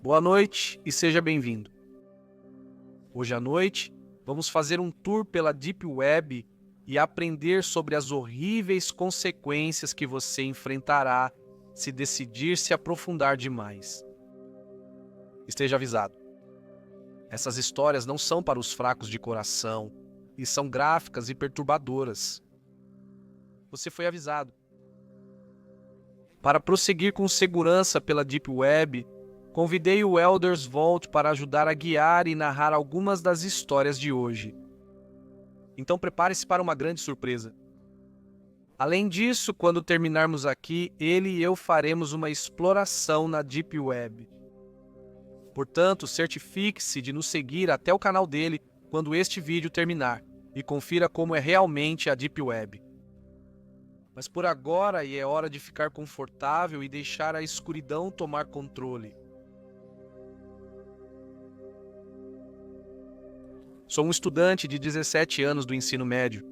Boa noite e seja bem-vindo. Hoje à noite, vamos fazer um tour pela Deep Web e aprender sobre as horríveis consequências que você enfrentará se decidir se aprofundar demais. Esteja avisado. Essas histórias não são para os fracos de coração e são gráficas e perturbadoras. Você foi avisado. Para prosseguir com segurança pela Deep Web, convidei o Elders Vault para ajudar a guiar e narrar algumas das histórias de hoje. Então prepare-se para uma grande surpresa. Além disso, quando terminarmos aqui, ele e eu faremos uma exploração na Deep Web. Portanto, certifique-se de nos seguir até o canal dele quando este vídeo terminar e confira como é realmente a Deep Web. Mas por agora é hora de ficar confortável e deixar a escuridão tomar controle. Sou um estudante de 17 anos do ensino médio.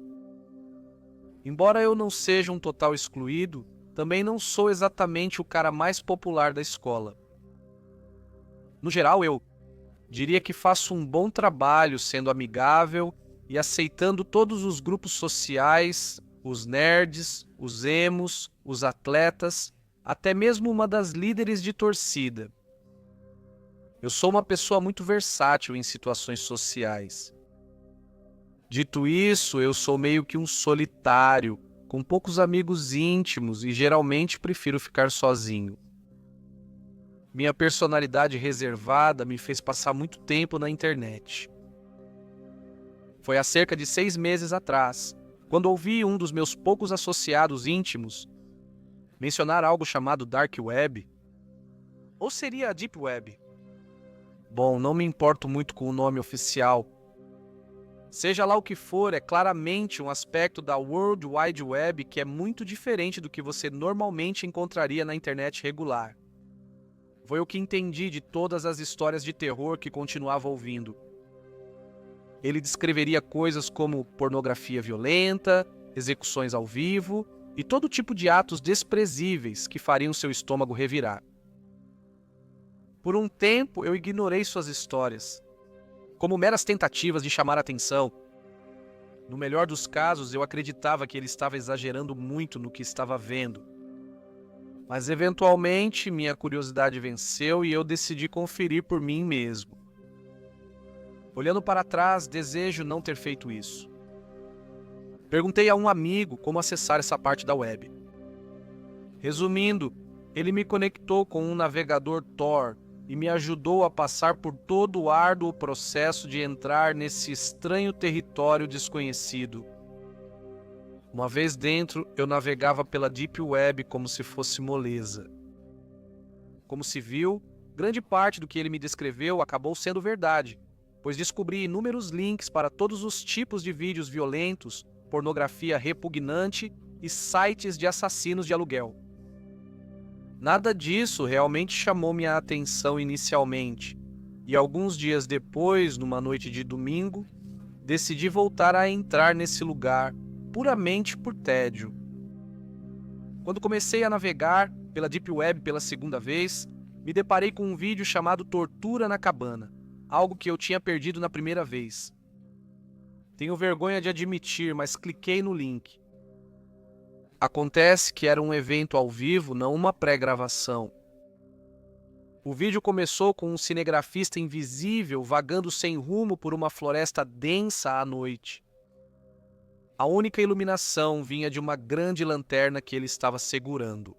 Embora eu não seja um total excluído, também não sou exatamente o cara mais popular da escola. No geral, eu diria que faço um bom trabalho sendo amigável e aceitando todos os grupos sociais, os nerds, os emos, os atletas, até mesmo uma das líderes de torcida. Eu sou uma pessoa muito versátil em situações sociais. Dito isso, eu sou meio que um solitário, com poucos amigos íntimos e geralmente prefiro ficar sozinho. Minha personalidade reservada me fez passar muito tempo na internet. Foi há cerca de 6 meses atrás, quando ouvi um dos meus poucos associados íntimos mencionar algo chamado Dark Web. Ou seria a Deep Web? Bom, não me importo muito com o nome oficial. Seja lá o que for, é claramente um aspecto da World Wide Web que é muito diferente do que você normalmente encontraria na internet regular. Foi o que entendi de todas as histórias de terror que continuava ouvindo. Ele descreveria coisas como pornografia violenta, execuções ao vivo e todo tipo de atos desprezíveis que fariam seu estômago revirar. Por um tempo, eu ignorei suas histórias, como meras tentativas de chamar a atenção. No melhor dos casos, eu acreditava que ele estava exagerando muito no que estava vendo. Mas eventualmente minha curiosidade venceu e eu decidi conferir por mim mesmo. Olhando para trás, desejo não ter feito isso. Perguntei a um amigo como acessar essa parte da web. Resumindo, ele me conectou com um navegador Tor e me ajudou a passar por todo o árduo processo de entrar nesse estranho território desconhecido. Uma vez dentro, eu navegava pela Deep Web como se fosse moleza. Como se viu, grande parte do que ele me descreveu acabou sendo verdade, pois descobri inúmeros links para todos os tipos de vídeos violentos, pornografia repugnante e sites de assassinos de aluguel. Nada disso realmente chamou minha atenção inicialmente, e alguns dias depois, numa noite de domingo, decidi voltar a entrar nesse lugar, puramente por tédio. Quando comecei a navegar pela Deep Web pela segunda vez, me deparei com um vídeo chamado Tortura na Cabana, algo que eu tinha perdido na primeira vez. Tenho vergonha de admitir, mas cliquei no link. Acontece que era um evento ao vivo, não uma pré-gravação. O vídeo começou com um cinegrafista invisível vagando sem rumo por uma floresta densa à noite. A única iluminação vinha de uma grande lanterna que ele estava segurando.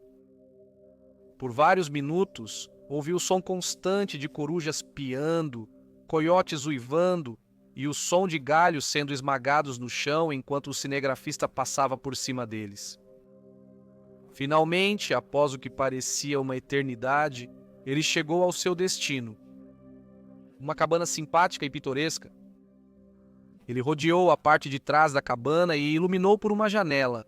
Por vários minutos, ouvi o som constante de corujas piando, coiotes uivando e o som de galhos sendo esmagados no chão enquanto o cinegrafista passava por cima deles. Finalmente, após o que parecia uma eternidade, ele chegou ao seu destino. Uma cabana simpática e pitoresca. Ele rodeou a parte de trás da cabana e iluminou por uma janela.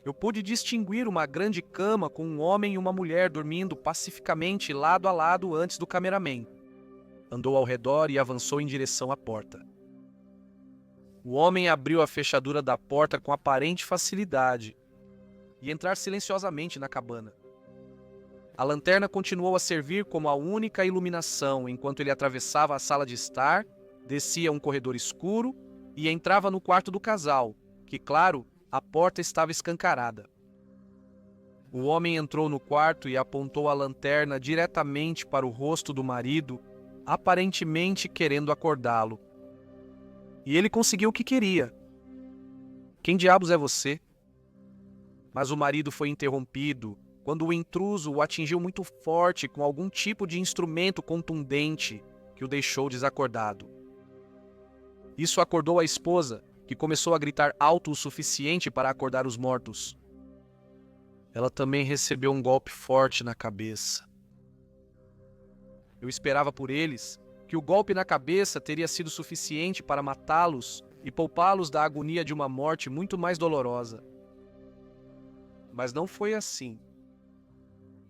Eu pude distinguir uma grande cama com um homem e uma mulher dormindo pacificamente lado a lado antes do cameraman. Andou ao redor e avançou em direção à porta. O homem abriu a fechadura da porta com aparente facilidade e entrar silenciosamente na cabana. A lanterna continuou a servir como a única iluminação enquanto ele atravessava a sala de estar, descia um corredor escuro e entrava no quarto do casal, que, claro, a porta estava escancarada. O homem entrou no quarto e apontou a lanterna diretamente para o rosto do marido, aparentemente querendo acordá-lo. E ele conseguiu o que queria. Quem diabos é você? Mas o marido foi interrompido quando o intruso o atingiu muito forte com algum tipo de instrumento contundente que o deixou desacordado. Isso acordou a esposa, que começou a gritar alto o suficiente para acordar os mortos. Ela também recebeu um golpe forte na cabeça. Eu esperava por eles que o golpe na cabeça teria sido suficiente para matá-los e poupá-los da agonia de uma morte muito mais dolorosa. Mas não foi assim.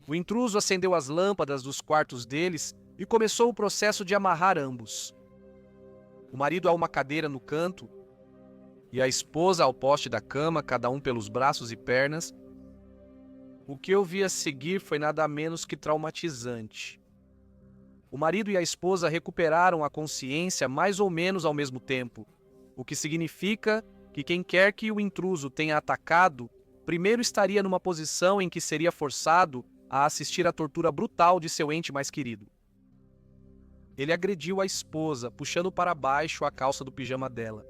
O intruso acendeu as lâmpadas dos quartos deles e começou o processo de amarrar ambos. O marido a uma cadeira no canto e a esposa ao poste da cama, cada um pelos braços e pernas. O que eu vi a seguir foi nada menos que traumatizante. O marido e a esposa recuperaram a consciência mais ou menos ao mesmo tempo, o que significa que quem quer que o intruso tenha atacado primeiro estaria numa posição em que seria forçado a assistir à tortura brutal de seu ente mais querido. Ele agrediu a esposa, puxando para baixo a calça do pijama dela.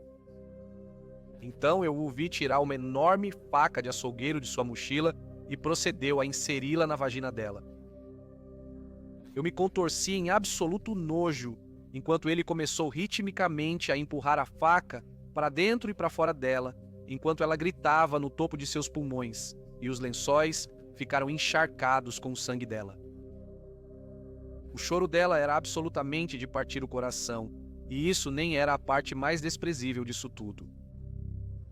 Então eu o vi tirar uma enorme faca de açougueiro de sua mochila e procedeu a inseri-la na vagina dela. Eu me contorci em absoluto nojo, enquanto ele começou ritmicamente a empurrar a faca para dentro e para fora dela, enquanto ela gritava no topo de seus pulmões, e os lençóis ficaram encharcados com o sangue dela. O choro dela era absolutamente de partir o coração, e isso nem era a parte mais desprezível disso tudo.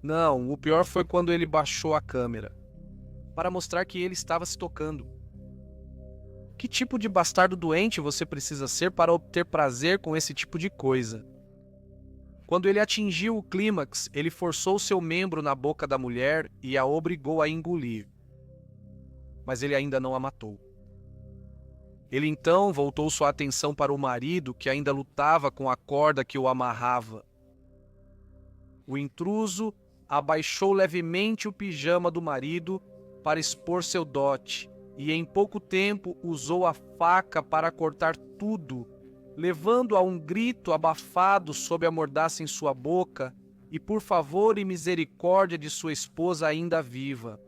Não, o pior foi quando ele baixou a câmera, para mostrar que ele estava se tocando. Que tipo de bastardo doente você precisa ser para obter prazer com esse tipo de coisa? Quando ele atingiu o clímax, ele forçou seu membro na boca da mulher e a obrigou a engolir. Mas ele ainda não a matou. Ele então voltou sua atenção para o marido, que ainda lutava com a corda que o amarrava. O intruso abaixou levemente o pijama do marido para expor seu dote, e em pouco tempo usou a faca para cortar tudo, levando a um grito abafado sob a mordaça em sua boca e por favor e misericórdia de sua esposa ainda viva.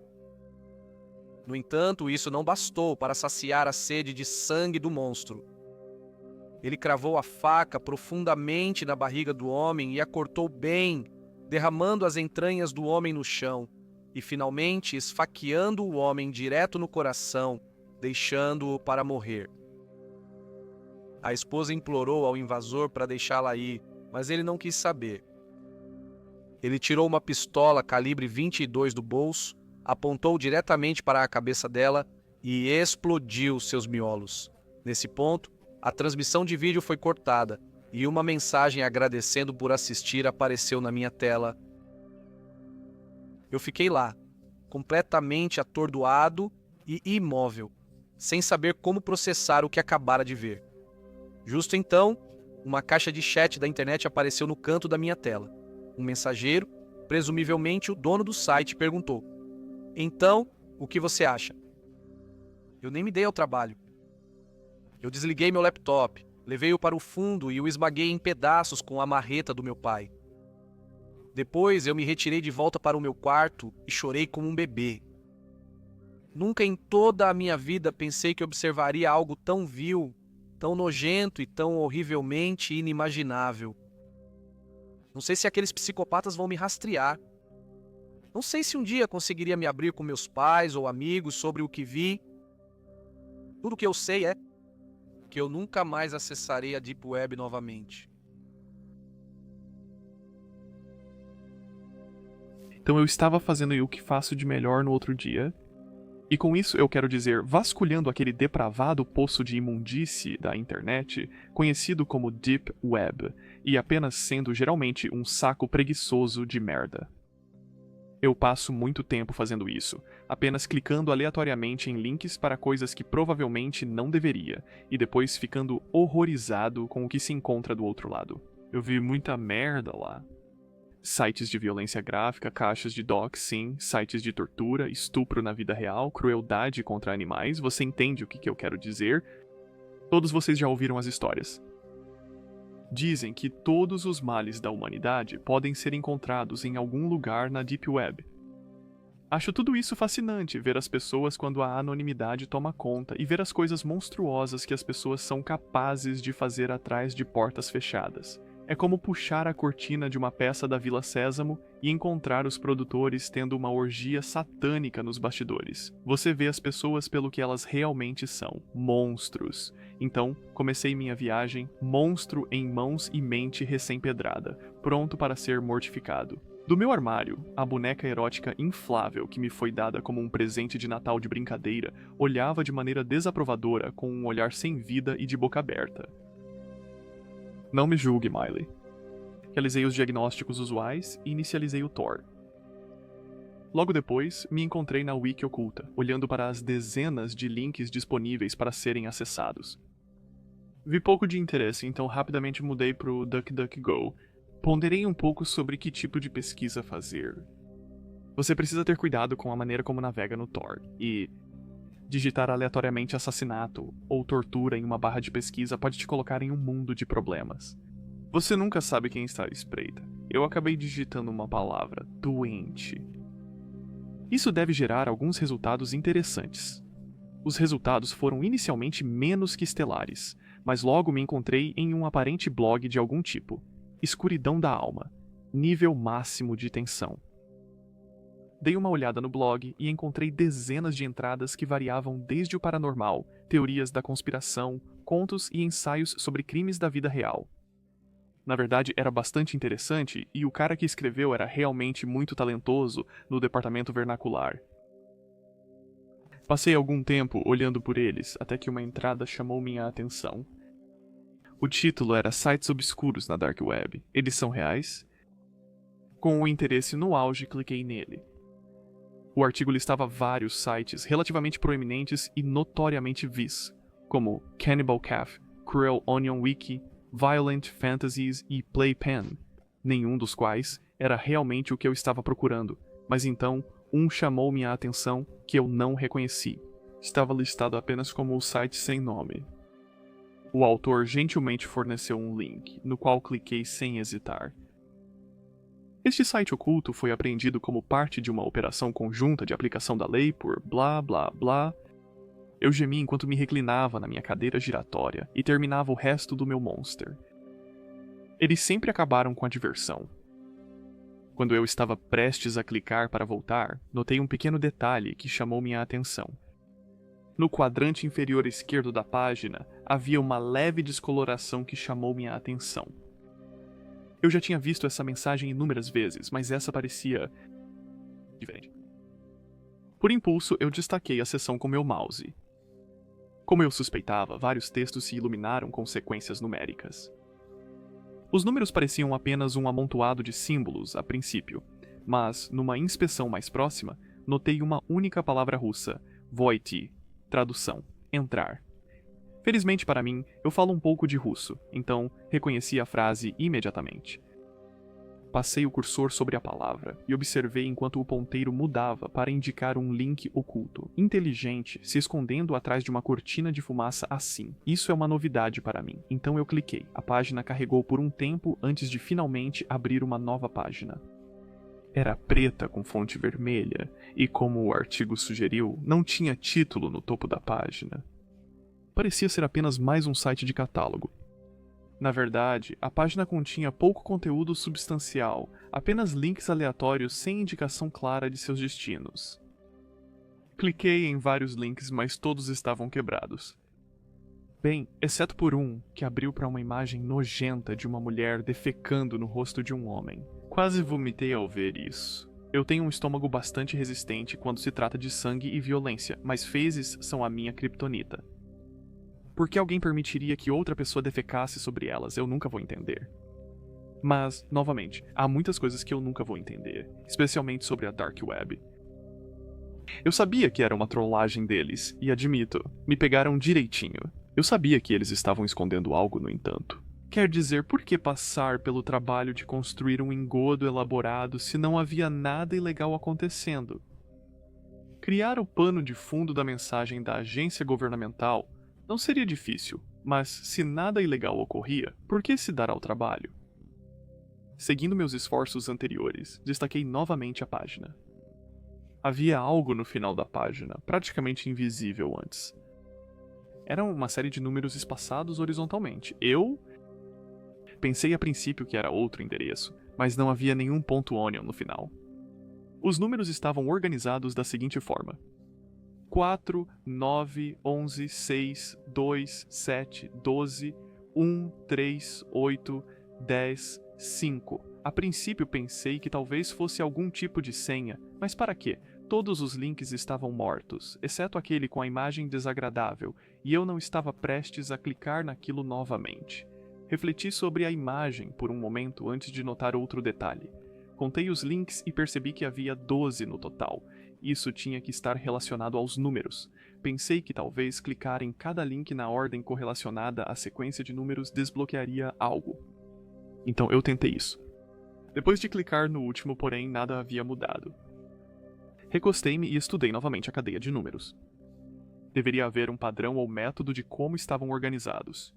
No entanto, isso não bastou para saciar a sede de sangue do monstro. Ele cravou a faca profundamente na barriga do homem e a cortou bem, derramando as entranhas do homem no chão e finalmente esfaqueando o homem direto no coração, deixando-o para morrer. A esposa implorou ao invasor para deixá-la ir, mas ele não quis saber. Ele tirou uma pistola calibre 22 do bolso, apontou diretamente para a cabeça dela e explodiu seus miolos. Nesse ponto, a transmissão de vídeo foi cortada e uma mensagem agradecendo por assistir apareceu na minha tela. Eu fiquei lá, completamente atordoado e imóvel, sem saber como processar o que acabara de ver. Justo então, uma caixa de chat da internet apareceu no canto da minha tela. Um mensageiro, presumivelmente o dono do site, perguntou: "Então, o que você acha?" Eu nem me dei ao trabalho. Eu desliguei meu laptop, levei-o para o fundo e o esmaguei em pedaços com a marreta do meu pai. Depois eu me retirei de volta para o meu quarto e chorei como um bebê. Nunca em toda a minha vida pensei que observaria algo tão vil, tão nojento e tão horrivelmente inimaginável. Não sei se aqueles psicopatas vão me rastrear. Não sei se um dia conseguiria me abrir com meus pais ou amigos sobre o que vi. Tudo o que eu sei é que eu nunca mais acessarei a Deep Web novamente. Então eu estava fazendo o que faço de melhor no outro dia. E com isso eu quero dizer, vasculhando aquele depravado poço de imundície da internet, conhecido como Deep Web, e apenas sendo geralmente um saco preguiçoso de merda. Eu passo muito tempo fazendo isso, apenas clicando aleatoriamente em links para coisas que provavelmente não deveria, e depois ficando horrorizado com o que se encontra do outro lado. Eu vi muita merda lá. Sites de violência gráfica, caixas de doxing, sites de tortura, estupro na vida real, crueldade contra animais, você entende o que eu quero dizer? Todos vocês já ouviram as histórias. Dizem que todos os males da humanidade podem ser encontrados em algum lugar na Deep Web. Acho tudo isso fascinante, ver as pessoas quando a anonimidade toma conta e ver as coisas monstruosas que as pessoas são capazes de fazer atrás de portas fechadas. É como puxar a cortina de uma peça da Vila Sésamo e encontrar os produtores tendo uma orgia satânica nos bastidores. Você vê as pessoas pelo que elas realmente são, monstros. Então, comecei minha viagem, monstro em mãos e mente recém-pedrada, pronto para ser mortificado. Do meu armário, a boneca erótica inflável que me foi dada como um presente de Natal de brincadeira olhava de maneira desaprovadora com um olhar sem vida e de boca aberta. Não me julgue, Miley. Realizei os diagnósticos usuais e inicializei o Tor. Logo depois, me encontrei na Wiki oculta, olhando para as dezenas de links disponíveis para serem acessados. Vi pouco de interesse, então rapidamente mudei para o DuckDuckGo. Ponderei um pouco sobre que tipo de pesquisa fazer. Você precisa ter cuidado com a maneira como navega no Tor, e digitar aleatoriamente assassinato ou tortura em uma barra de pesquisa pode te colocar em um mundo de problemas. Você nunca sabe quem está à espreita. Eu acabei digitando uma palavra, doente. Isso deve gerar alguns resultados interessantes. Os resultados foram inicialmente menos que estelares, mas logo me encontrei em um aparente blog de algum tipo. Escuridão da alma. Nível máximo de tensão. Dei uma olhada no blog e encontrei dezenas de entradas que variavam desde o paranormal, teorias da conspiração, contos e ensaios sobre crimes da vida real. Na verdade, era bastante interessante e o cara que escreveu era realmente muito talentoso no departamento vernacular. Passei algum tempo olhando por eles, até que uma entrada chamou minha atenção. O título era Sites Obscuros na Dark Web. Eles são reais? Com o interesse no auge, cliquei nele. O artigo listava vários sites relativamente proeminentes e notoriamente vis, como Cannibal Calf, Cruel Onion Wiki, Violent Fantasies e Playpen, nenhum dos quais era realmente o que eu estava procurando, mas então um chamou minha atenção que eu não reconheci. Estava listado apenas como o site sem nome. O autor gentilmente forneceu um link, no qual cliquei sem hesitar. Este site oculto foi apreendido como parte de uma operação conjunta de aplicação da lei por blá blá blá. Eu gemi enquanto me reclinava na minha cadeira giratória e terminava o resto do meu monster. Eles sempre acabaram com a diversão. Quando eu estava prestes a clicar para voltar, notei um pequeno detalhe que chamou minha atenção. No quadrante inferior esquerdo da página, havia uma leve descoloração que chamou minha atenção. Eu já tinha visto essa mensagem inúmeras vezes, mas essa parecia diferente. Por impulso, eu destaquei a seção com meu mouse. Como eu suspeitava, vários textos se iluminaram com sequências numéricas. Os números pareciam apenas um amontoado de símbolos a princípio, mas, numa inspeção mais próxima, notei uma única palavra russa, Voiti, tradução, entrar. Felizmente para mim, eu falo um pouco de russo, então reconheci a frase imediatamente. Passei o cursor sobre a palavra e observei enquanto o ponteiro mudava para indicar um link oculto, inteligente, se escondendo atrás de uma cortina de fumaça assim. Isso é uma novidade para mim, então eu cliquei. A página carregou por um tempo antes de finalmente abrir uma nova página. Era preta com fonte vermelha e, como o artigo sugeriu, não tinha título no topo da página. Parecia ser apenas mais um site de catálogo. Na verdade, a página continha pouco conteúdo substancial, apenas links aleatórios sem indicação clara de seus destinos. Cliquei em vários links, mas todos estavam quebrados. Bem, exceto por um, que abriu para uma imagem nojenta de uma mulher defecando no rosto de um homem. Quase vomitei ao ver isso. Eu tenho um estômago bastante resistente quando se trata de sangue e violência, mas fezes são a minha criptonita. Por que alguém permitiria que outra pessoa defecasse sobre elas? Eu nunca vou entender. Mas, novamente, há muitas coisas que eu nunca vou entender, especialmente sobre a Dark Web. Eu sabia que era uma trollagem deles, e admito, me pegaram direitinho. Eu sabia que eles estavam escondendo algo, no entanto. Quer dizer, por que passar pelo trabalho de construir um engodo elaborado se não havia nada ilegal acontecendo? Criar o pano de fundo da mensagem da agência governamental não seria difícil, mas se nada ilegal ocorria, por que se dar ao trabalho? Seguindo meus esforços anteriores, destaquei novamente a página. Havia algo no final da página, praticamente invisível antes. Era uma série de números espaçados horizontalmente. Eu pensei a princípio que era outro endereço, mas não havia nenhum ponto .onion no final. Os números estavam organizados da seguinte forma: 4, 9, 11, 6, 2, 7, 12, 1, 3, 8, 10, 5. A princípio pensei que talvez fosse algum tipo de senha, mas para quê? Todos os links estavam mortos, exceto aquele com a imagem desagradável, e eu não estava prestes a clicar naquilo novamente. Refleti sobre a imagem por um momento antes de notar outro detalhe. Contei os links e percebi que havia 12 no total. Isso tinha que estar relacionado aos números. Pensei que talvez clicar em cada link na ordem correlacionada à sequência de números desbloquearia algo. Então eu tentei isso. Depois de clicar no último, porém, nada havia mudado. Recostei-me e estudei novamente a cadeia de números. Deveria haver um padrão ou método de como estavam organizados.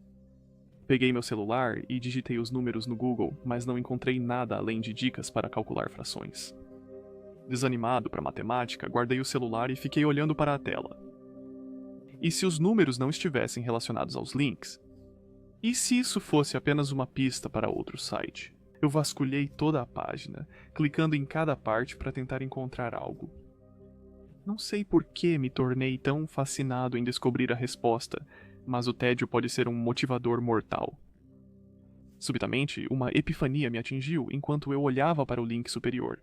Peguei meu celular e digitei os números no Google, mas não encontrei nada além de dicas para calcular frações. Desanimado para matemática, guardei o celular e fiquei olhando para a tela. E se os números não estivessem relacionados aos links? E se isso fosse apenas uma pista para outro site? Eu vasculhei toda a página, clicando em cada parte para tentar encontrar algo. Não sei por que me tornei tão fascinado em descobrir a resposta, mas o tédio pode ser um motivador mortal. Subitamente, uma epifania me atingiu enquanto eu olhava para o link superior.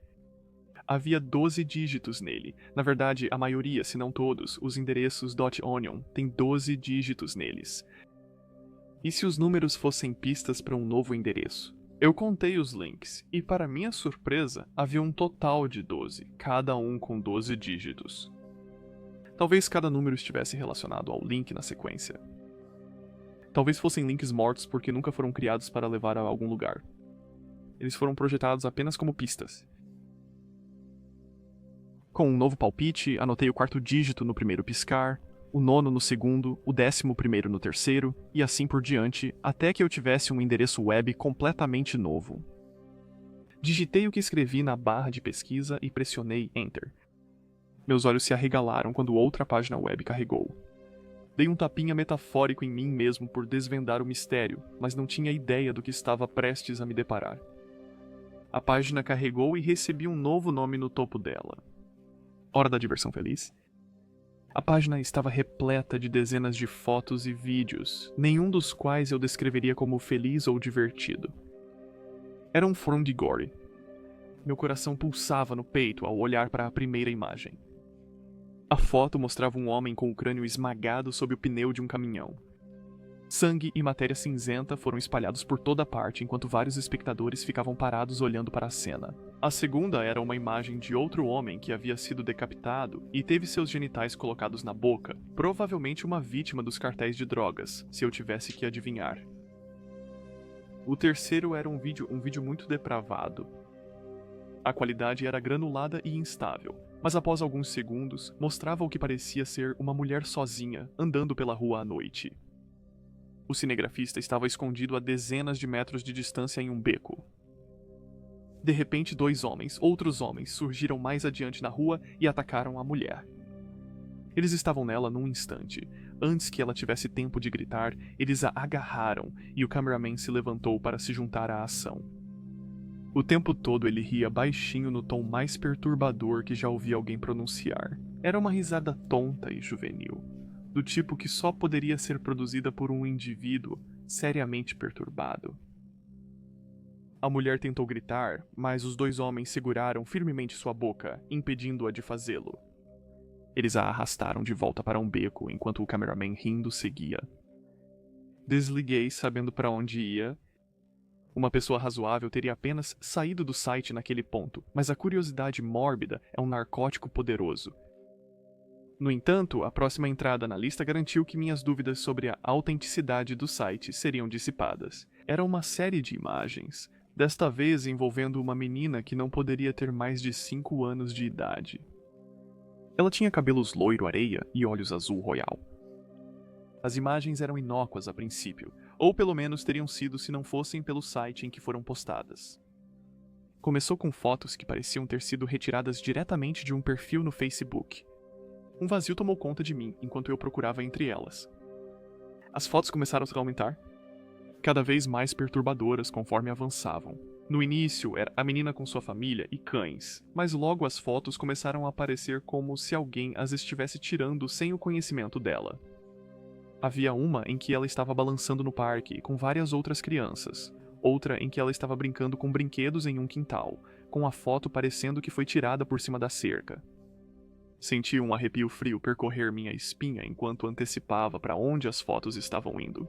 Havia 12 dígitos nele. Na verdade, a maioria, se não todos, os endereços .onion têm 12 dígitos neles. E se os números fossem pistas para um novo endereço? Eu contei os links, e para minha surpresa, havia um total de 12, cada um com 12 dígitos. Talvez cada número estivesse relacionado ao link na sequência. Talvez fossem links mortos porque nunca foram criados para levar a algum lugar. Eles foram projetados apenas como pistas. Com um novo palpite, anotei o quarto dígito no primeiro piscar, o nono no segundo, o 11º no terceiro, e assim por diante, até que eu tivesse um endereço web completamente novo. Digitei o que escrevi na barra de pesquisa e pressionei Enter. Meus olhos se arregalaram quando outra página web carregou. Dei um tapinha metafórico em mim mesmo por desvendar o mistério, mas não tinha ideia do que estava prestes a me deparar. A página carregou e recebi um novo nome no topo dela. Hora da diversão feliz? A página estava repleta de dezenas de fotos e vídeos, nenhum dos quais eu descreveria como feliz ou divertido. Era um fórum de gore. Meu coração pulsava no peito ao olhar para a primeira imagem. A foto mostrava um homem com o crânio esmagado sob o pneu de um caminhão. Sangue e matéria cinzenta foram espalhados por toda parte enquanto vários espectadores ficavam parados olhando para a cena. A segunda era uma imagem de outro homem que havia sido decapitado e teve seus genitais colocados na boca, provavelmente uma vítima dos cartéis de drogas, se eu tivesse que adivinhar. O terceiro era um vídeo muito depravado. A qualidade era granulada e instável, mas após alguns segundos mostrava o que parecia ser uma mulher sozinha andando pela rua à noite. O cinegrafista estava escondido a dezenas de metros de distância em um beco. De repente, outros homens, surgiram mais adiante na rua e atacaram a mulher. Eles estavam nela num instante. Antes que ela tivesse tempo de gritar, eles a agarraram e o cameraman se levantou para se juntar à ação. O tempo todo ele ria baixinho no tom mais perturbador que já ouvi alguém pronunciar. Era uma risada tonta e juvenil, do tipo que só poderia ser produzida por um indivíduo seriamente perturbado. A mulher tentou gritar, mas os dois homens seguraram firmemente sua boca, impedindo-a de fazê-lo. Eles a arrastaram de volta para um beco enquanto o cameraman rindo seguia. Desliguei sabendo para onde ia. Uma pessoa razoável teria apenas saído do site naquele ponto, mas a curiosidade mórbida é um narcótico poderoso. No entanto, a próxima entrada na lista garantiu que minhas dúvidas sobre a autenticidade do site seriam dissipadas. Era uma série de imagens, desta vez envolvendo uma menina que não poderia ter mais de 5 anos de idade. Ela tinha cabelos loiro-areia e olhos azul royal. As imagens eram inócuas a princípio, ou pelo menos teriam sido se não fossem pelo site em que foram postadas. Começou com fotos que pareciam ter sido retiradas diretamente de um perfil no Facebook. Um vazio tomou conta de mim enquanto eu procurava entre elas. As fotos começaram a aumentar, cada vez mais perturbadoras conforme avançavam. No início era a menina com sua família e cães, mas logo as fotos começaram a aparecer como se alguém as estivesse tirando sem o conhecimento dela. Havia uma em que ela estava balançando no parque com várias outras crianças, outra em que ela estava brincando com brinquedos em um quintal, com a foto parecendo que foi tirada por cima da cerca. Senti um arrepio frio percorrer minha espinha enquanto antecipava para onde as fotos estavam indo.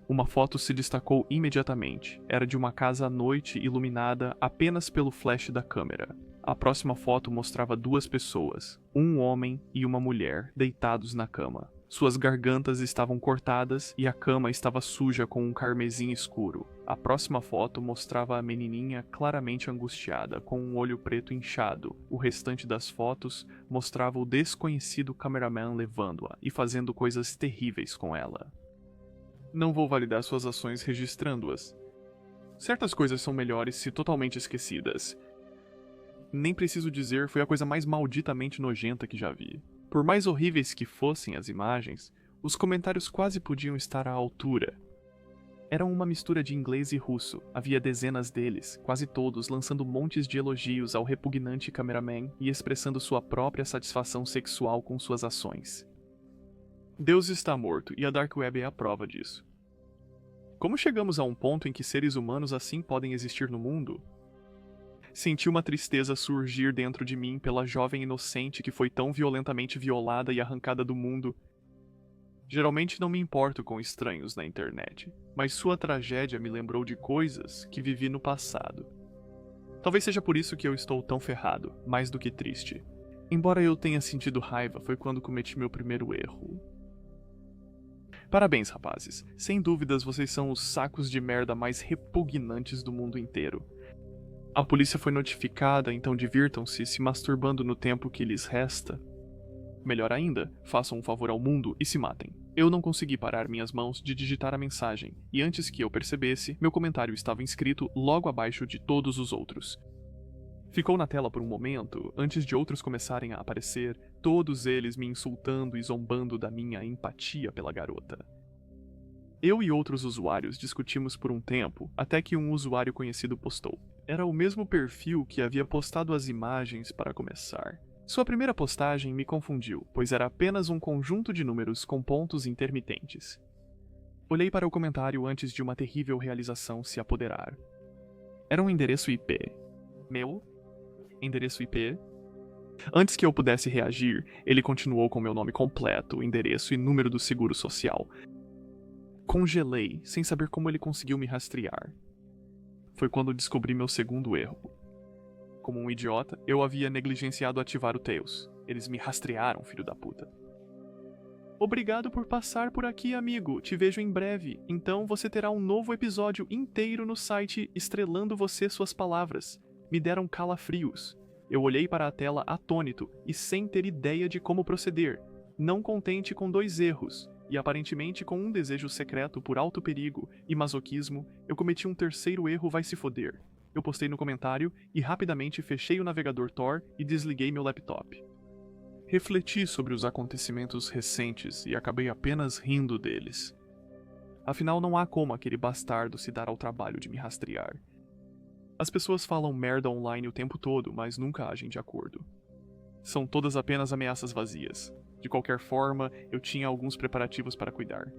Uma foto se destacou imediatamente. Era de uma casa à noite iluminada apenas pelo flash da câmera. A próxima foto mostrava 2 pessoas, um homem e uma mulher, deitados na cama. Suas gargantas estavam cortadas e a cama estava suja com um carmesim escuro. A próxima foto mostrava a menininha claramente angustiada, com um olho preto inchado. O restante das fotos mostrava o desconhecido cameraman levando-a e fazendo coisas terríveis com ela. Não vou validar suas ações registrando-as. Certas coisas são melhores se totalmente esquecidas. Nem preciso dizer, foi a coisa mais malditamente nojenta que já vi. Por mais horríveis que fossem as imagens, os comentários quase podiam estar à altura. Eram uma mistura de inglês e russo, havia dezenas deles, quase todos lançando montes de elogios ao repugnante cameraman e expressando sua própria satisfação sexual com suas ações. Deus está morto e a Dark Web é a prova disso. Como chegamos a um ponto em que seres humanos assim podem existir no mundo? Senti uma tristeza surgir dentro de mim pela jovem inocente que foi tão violentamente violada e arrancada do mundo. Geralmente não me importo com estranhos na internet, mas sua tragédia me lembrou de coisas que vivi no passado. Talvez seja por isso que eu estou tão ferrado, mais do que triste. Embora eu tenha sentido raiva, foi quando cometi meu primeiro erro. Parabéns, rapazes. Sem dúvidas, vocês são os sacos de merda mais repugnantes do mundo inteiro. A polícia foi notificada, então divirtam-se se masturbando no tempo que lhes resta. Melhor ainda, façam um favor ao mundo e se matem. Eu não consegui parar minhas mãos de digitar a mensagem, e antes que eu percebesse, meu comentário estava inscrito logo abaixo de todos os outros. Ficou na tela por um momento, antes de outros começarem a aparecer, todos eles me insultando e zombando da minha empatia pela garota. Eu e outros usuários discutimos por um tempo, até que um usuário conhecido postou. Era o mesmo perfil que havia postado as imagens para começar. Sua primeira postagem me confundiu, pois era apenas um conjunto de números com pontos intermitentes. Olhei para o comentário antes de uma terrível realização se apoderar. Era um endereço IP. Meu? Endereço IP? Antes que eu pudesse reagir, ele continuou com meu nome completo, endereço e número do seguro social. Congelei, sem saber como ele conseguiu me rastrear. Foi quando descobri meu segundo erro. Como um idiota, eu havia negligenciado ativar o Tails. Eles me rastrearam, filho da puta. Obrigado por passar por aqui, amigo. Te vejo em breve. Então você terá um novo episódio inteiro no site estrelando você suas palavras. Me deram calafrios. Eu olhei para a tela atônito e sem ter ideia de como proceder. Não contente com 2 erros, e aparentemente com um desejo secreto por alto perigo e masoquismo, eu cometi um terceiro erro vai se foder. Eu postei no comentário e rapidamente fechei o navegador Tor e desliguei meu laptop. Refleti sobre os acontecimentos recentes e acabei apenas rindo deles. Afinal, não há como aquele bastardo se dar ao trabalho de me rastrear. As pessoas falam merda online o tempo todo, mas nunca agem de acordo. São todas apenas ameaças vazias. De qualquer forma, eu tinha alguns preparativos para cuidar.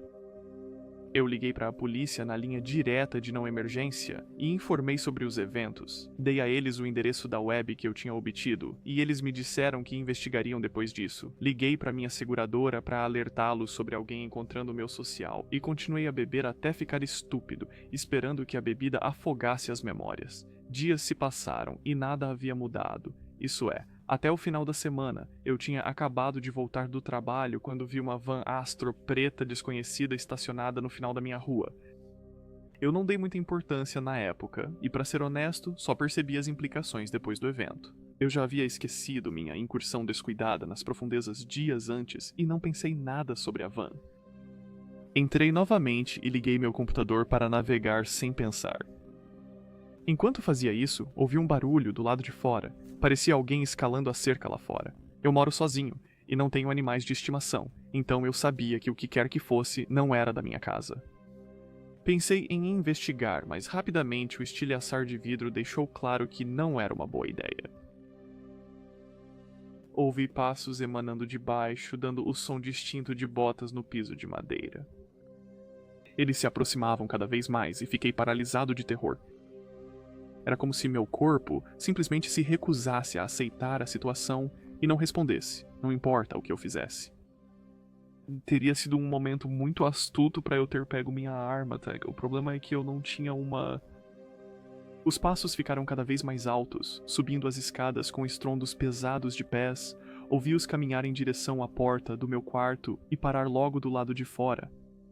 Eu liguei para a polícia na linha direta de não emergência e informei sobre os eventos. Dei a eles o endereço da web que eu tinha obtido e eles me disseram que investigariam depois disso. Liguei para minha seguradora para alertá-los sobre alguém encontrando meu social e continuei a beber até ficar estúpido, esperando que a bebida afogasse as memórias. Dias se passaram e nada havia mudado. Isso é, até o final da semana, eu tinha acabado de voltar do trabalho quando vi uma van Astro preta desconhecida estacionada no final da minha rua. Eu não dei muita importância na época, e para ser honesto, só percebi as implicações depois do evento. Eu já havia esquecido minha incursão descuidada nas profundezas dias antes e não pensei nada sobre a van. Entrei novamente e liguei meu computador para navegar sem pensar. Enquanto fazia isso, ouvi um barulho do lado de fora. Parecia alguém escalando a cerca lá fora. Eu moro sozinho e não tenho animais de estimação, então eu sabia que o que quer que fosse não era da minha casa. Pensei em investigar, mas rapidamente o estilhaçar de vidro deixou claro que não era uma boa ideia. Ouvi passos emanando de baixo, dando o som distinto de botas no piso de madeira. Eles se aproximavam cada vez mais e fiquei paralisado de terror. Era como se meu corpo simplesmente se recusasse a aceitar a situação e não respondesse, não importa o que eu fizesse. Teria sido um momento muito astuto para eu ter pego minha arma, tá? O problema é que eu não tinha uma... Os passos ficaram cada vez mais altos, subindo as escadas com estrondos pesados de pés, ouvi-os caminhar em direção à porta do meu quarto e parar logo do lado de fora.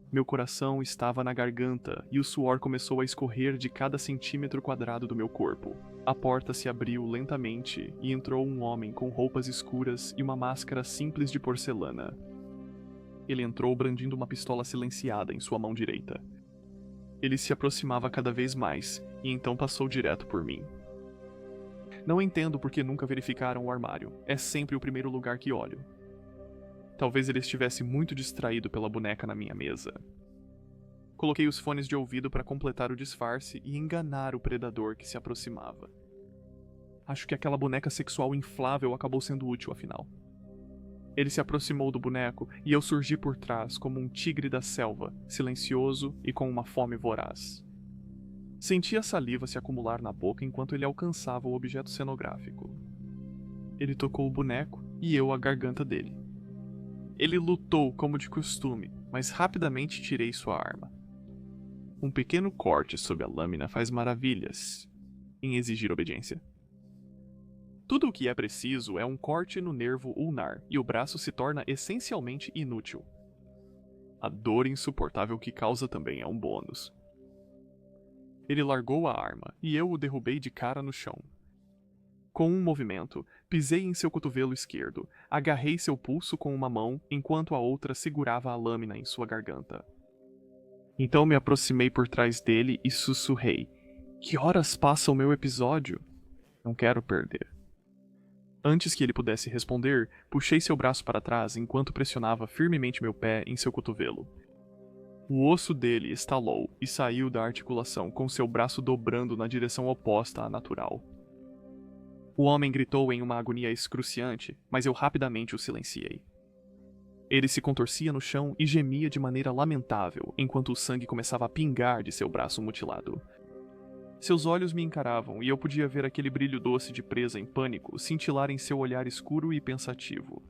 Meu coração estava na garganta e o suor começou a escorrer de cada centímetro quadrado do meu corpo. A porta se abriu lentamente e entrou um homem com roupas escuras e uma máscara simples de porcelana. Ele entrou brandindo uma pistola silenciada em sua mão direita. Ele se aproximava cada vez mais e então passou direto por mim. Não entendo por que nunca verificaram o armário. É sempre o primeiro lugar que olho. Talvez ele estivesse muito distraído pela boneca na minha mesa. Coloquei os fones de ouvido para completar o disfarce e enganar o predador que se aproximava. Acho que aquela boneca sexual inflável acabou sendo útil, afinal. Ele se aproximou do boneco e eu surgi por trás como um tigre da selva, silencioso e com uma fome voraz. Senti a saliva se acumular na boca enquanto ele alcançava o objeto cenográfico. Ele tocou o boneco e eu a garganta dele. Ele lutou como de costume, mas rapidamente tirei sua arma. Um pequeno corte sob a lâmina faz maravilhas em exigir obediência. Tudo o que é preciso é um corte no nervo ulnar e o braço se torna essencialmente inútil. A dor insuportável que causa também é um bônus. Ele largou a arma e eu o derrubei de cara no chão. Com um movimento, pisei em seu cotovelo esquerdo, agarrei seu pulso com uma mão enquanto a outra segurava a lâmina em sua garganta. Então me aproximei por trás dele e sussurrei: "Que horas passa o meu episódio? Não quero perder." Antes que ele pudesse responder, puxei seu braço para trás enquanto pressionava firmemente meu pé em seu cotovelo. O osso dele estalou e saiu da articulação com seu braço dobrando na direção oposta à natural. O homem gritou em uma agonia excruciante, mas eu rapidamente o silenciei. Ele se contorcia no chão e gemia de maneira lamentável, enquanto o sangue começava a pingar de seu braço mutilado. Seus olhos me encaravam e eu podia ver aquele brilho doce de presa em pânico cintilar em seu olhar escuro e pensativo.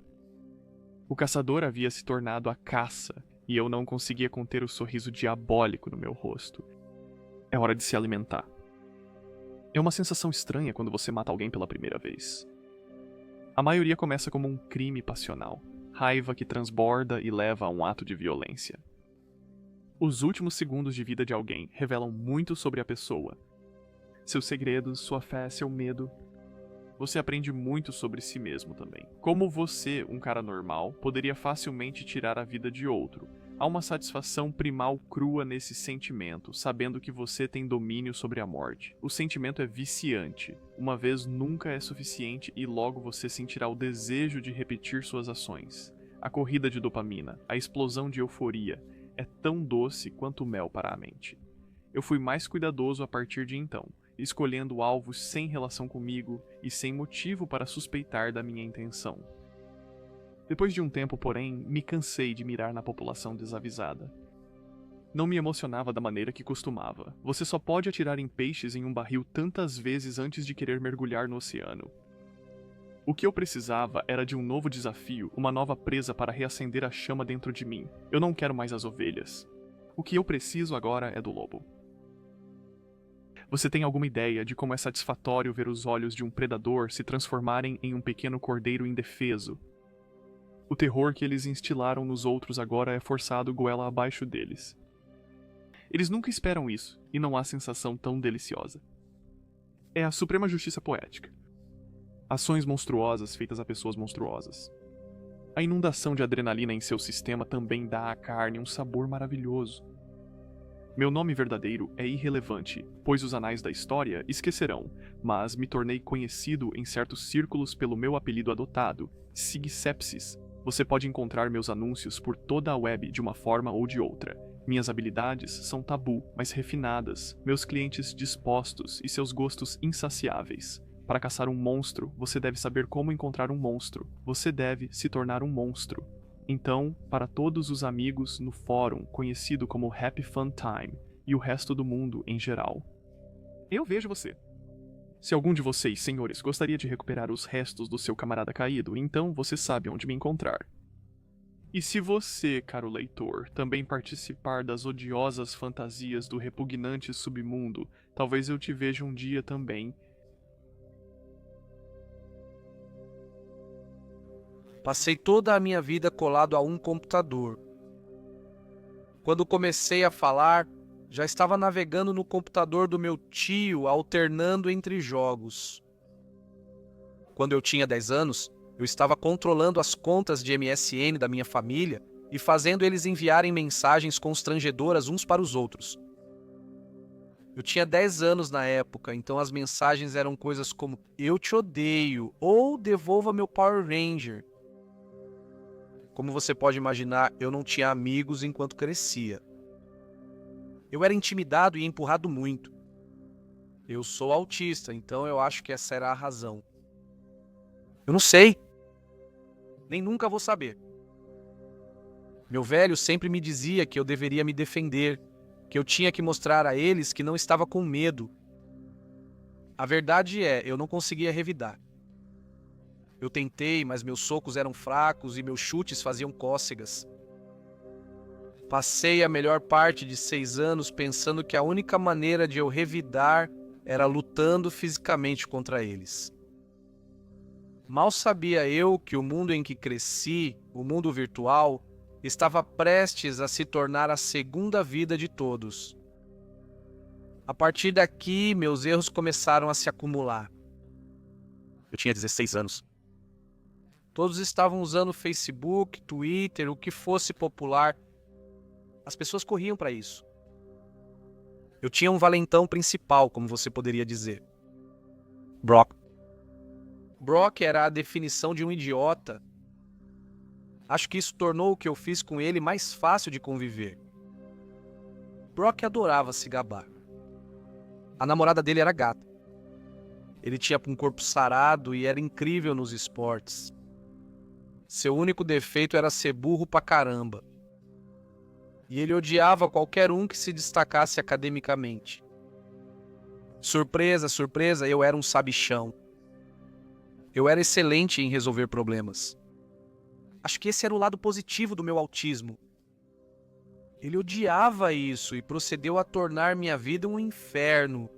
O caçador havia se tornado a caça, e eu não conseguia conter o sorriso diabólico no meu rosto. É hora de se alimentar. É uma sensação estranha quando você mata alguém pela primeira vez. A maioria começa como um crime passional, raiva que transborda e leva a um ato de violência. Os últimos segundos de vida de alguém revelam muito sobre a pessoa. Seus segredos, sua fé, seu medo. Você aprende muito sobre si mesmo também. Como você, um cara normal, poderia facilmente tirar a vida de outro. Há uma satisfação primal crua nesse sentimento, sabendo que você tem domínio sobre a morte. O sentimento é viciante. Uma vez nunca é suficiente e logo você sentirá o desejo de repetir suas ações. A corrida de dopamina, a explosão de euforia, é tão doce quanto mel para a mente. Eu fui mais cuidadoso a partir de então, escolhendo alvos sem relação comigo e sem motivo para suspeitar da minha intenção. Depois de um tempo, porém, me cansei de mirar na população desavisada. Não me emocionava da maneira que costumava. Você só pode atirar em peixes em um barril tantas vezes antes de querer mergulhar no oceano. O que eu precisava era de um novo desafio, uma nova presa para reacender a chama dentro de mim. Eu não quero mais as ovelhas. O que eu preciso agora é do lobo. Você tem alguma ideia de como é satisfatório ver os olhos de um predador se transformarem em um pequeno cordeiro indefeso? O terror que eles instilaram nos outros agora é forçado goela abaixo deles. Eles nunca esperam isso, e não há sensação tão deliciosa. É a suprema justiça poética. Ações monstruosas feitas a pessoas monstruosas. A inundação de adrenalina em seu sistema também dá à carne um sabor maravilhoso. Meu nome verdadeiro é irrelevante, pois os anais da história esquecerão, mas me tornei conhecido em certos círculos pelo meu apelido adotado, Sigsepsis. Você pode encontrar meus anúncios por toda a web de uma forma ou de outra. Minhas habilidades são tabu, mas refinadas, meus clientes dispostos e seus gostos insaciáveis. Para caçar um monstro, você deve saber como encontrar um monstro. Você deve se tornar um monstro. Então, para todos os amigos no fórum conhecido como Happy Fun Time e o resto do mundo em geral, eu vejo você. Se algum de vocês, senhores, gostaria de recuperar os restos do seu camarada caído, então você sabe onde me encontrar. E se você, caro leitor, também participar das odiosas fantasias do repugnante submundo, talvez eu te veja um dia também. Passei toda a minha vida colado a um computador. Quando comecei a falar, já estava navegando no computador do meu tio, alternando entre jogos. Quando eu tinha 10 anos, eu estava controlando as contas de MSN da minha família e fazendo eles enviarem mensagens constrangedoras uns para os outros. Eu tinha 10 anos na época, então as mensagens eram coisas como "eu te odeio" ou "devolva meu Power Ranger". Como você pode imaginar, eu não tinha amigos enquanto crescia. Eu era intimidado e empurrado muito. Eu sou autista, então eu acho que essa era a razão. Eu não sei. Nem nunca vou saber. Meu velho sempre me dizia que eu deveria me defender, que eu tinha que mostrar a eles que não estava com medo. A verdade é, eu não conseguia revidar. Eu tentei, mas meus socos eram fracos e meus chutes faziam cócegas. Passei a melhor parte de 6 anos pensando que a única maneira de eu revidar era lutando fisicamente contra eles. Mal sabia eu que o mundo em que cresci, o mundo virtual, estava prestes a se tornar a segunda vida de todos. A partir daqui, meus erros começaram a se acumular. Eu tinha 16 anos. Todos estavam usando Facebook, Twitter, o que fosse popular. As pessoas corriam para isso. Eu tinha um valentão principal, como você poderia dizer. Brock. Brock era a definição de um idiota. Acho que isso tornou o que eu fiz com ele mais fácil de conviver. Brock adorava se gabar. A namorada dele era gata. Ele tinha um corpo sarado e era incrível nos esportes. Seu único defeito era ser burro pra caramba. E ele odiava qualquer um que se destacasse academicamente. Surpresa, surpresa, eu era um sabichão. Eu era excelente em resolver problemas. Acho que esse era o lado positivo do meu autismo. Ele odiava isso e procedeu a tornar minha vida um inferno.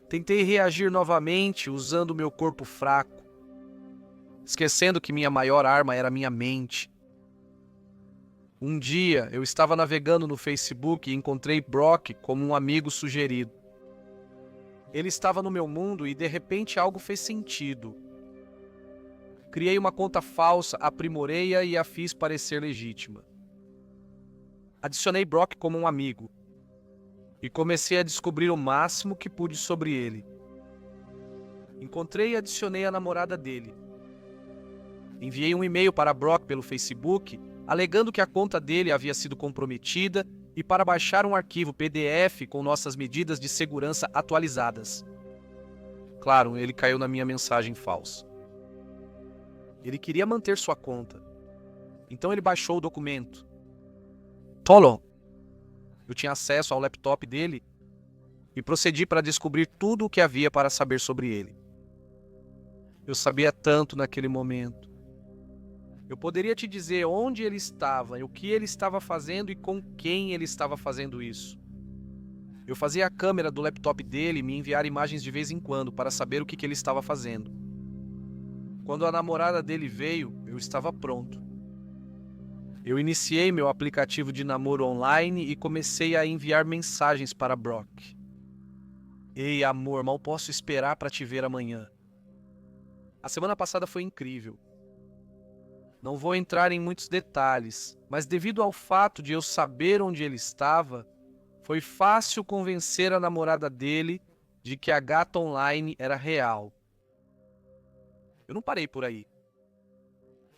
Tentei reagir novamente usando meu corpo fraco, esquecendo que minha maior arma era minha mente. Um dia, eu estava navegando no Facebook e encontrei Brock como um amigo sugerido. Ele estava no meu mundo e de repente algo fez sentido. Criei uma conta falsa, aprimorei-a e a fiz parecer legítima. Adicionei Brock como um amigo e comecei a descobrir o máximo que pude sobre ele. Encontrei e adicionei a namorada dele. Enviei um e-mail para Brock pelo Facebook, alegando que a conta dele havia sido comprometida e para baixar um arquivo PDF com nossas medidas de segurança atualizadas. Claro, ele caiu na minha mensagem falsa. Ele queria manter sua conta. Então ele baixou o documento. Tolon, Eu tinha acesso ao laptop dele e procedi para descobrir tudo o que havia para saber sobre ele. Eu sabia tanto naquele momento. Eu poderia te dizer onde ele estava, o que ele estava fazendo e com quem ele estava fazendo isso. Eu fazia a câmera do laptop dele me enviar imagens de vez em quando para saber o que ele estava fazendo. Quando a namorada dele veio, eu estava pronto. Eu iniciei meu aplicativo de namoro online e comecei a enviar mensagens para Brock. Ei, amor, mal posso esperar para te ver amanhã. A semana passada foi incrível. Não vou entrar em muitos detalhes, mas devido ao fato de eu saber onde ele estava, foi fácil convencer a namorada dele de que a gata online era real. Eu não parei por aí.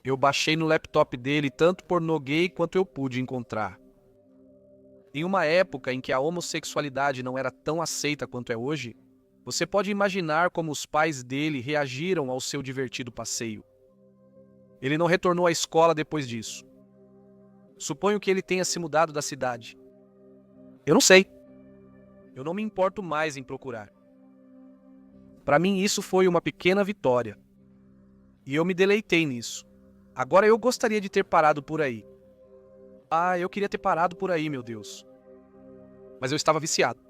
Eu baixei no laptop dele tanto pornô gay quanto eu pude encontrar. Em uma época em que a homossexualidade não era tão aceita quanto é hoje, você pode imaginar como os pais dele reagiram ao seu divertido passeio. Ele não retornou à escola depois disso. Suponho que ele tenha se mudado da cidade. Eu não sei. Eu não me importo mais em procurar. Para mim, isso foi uma pequena vitória. E eu me deleitei nisso. Agora eu gostaria de ter parado por aí. Ah, eu queria ter parado por aí, meu Deus. Mas eu estava viciado.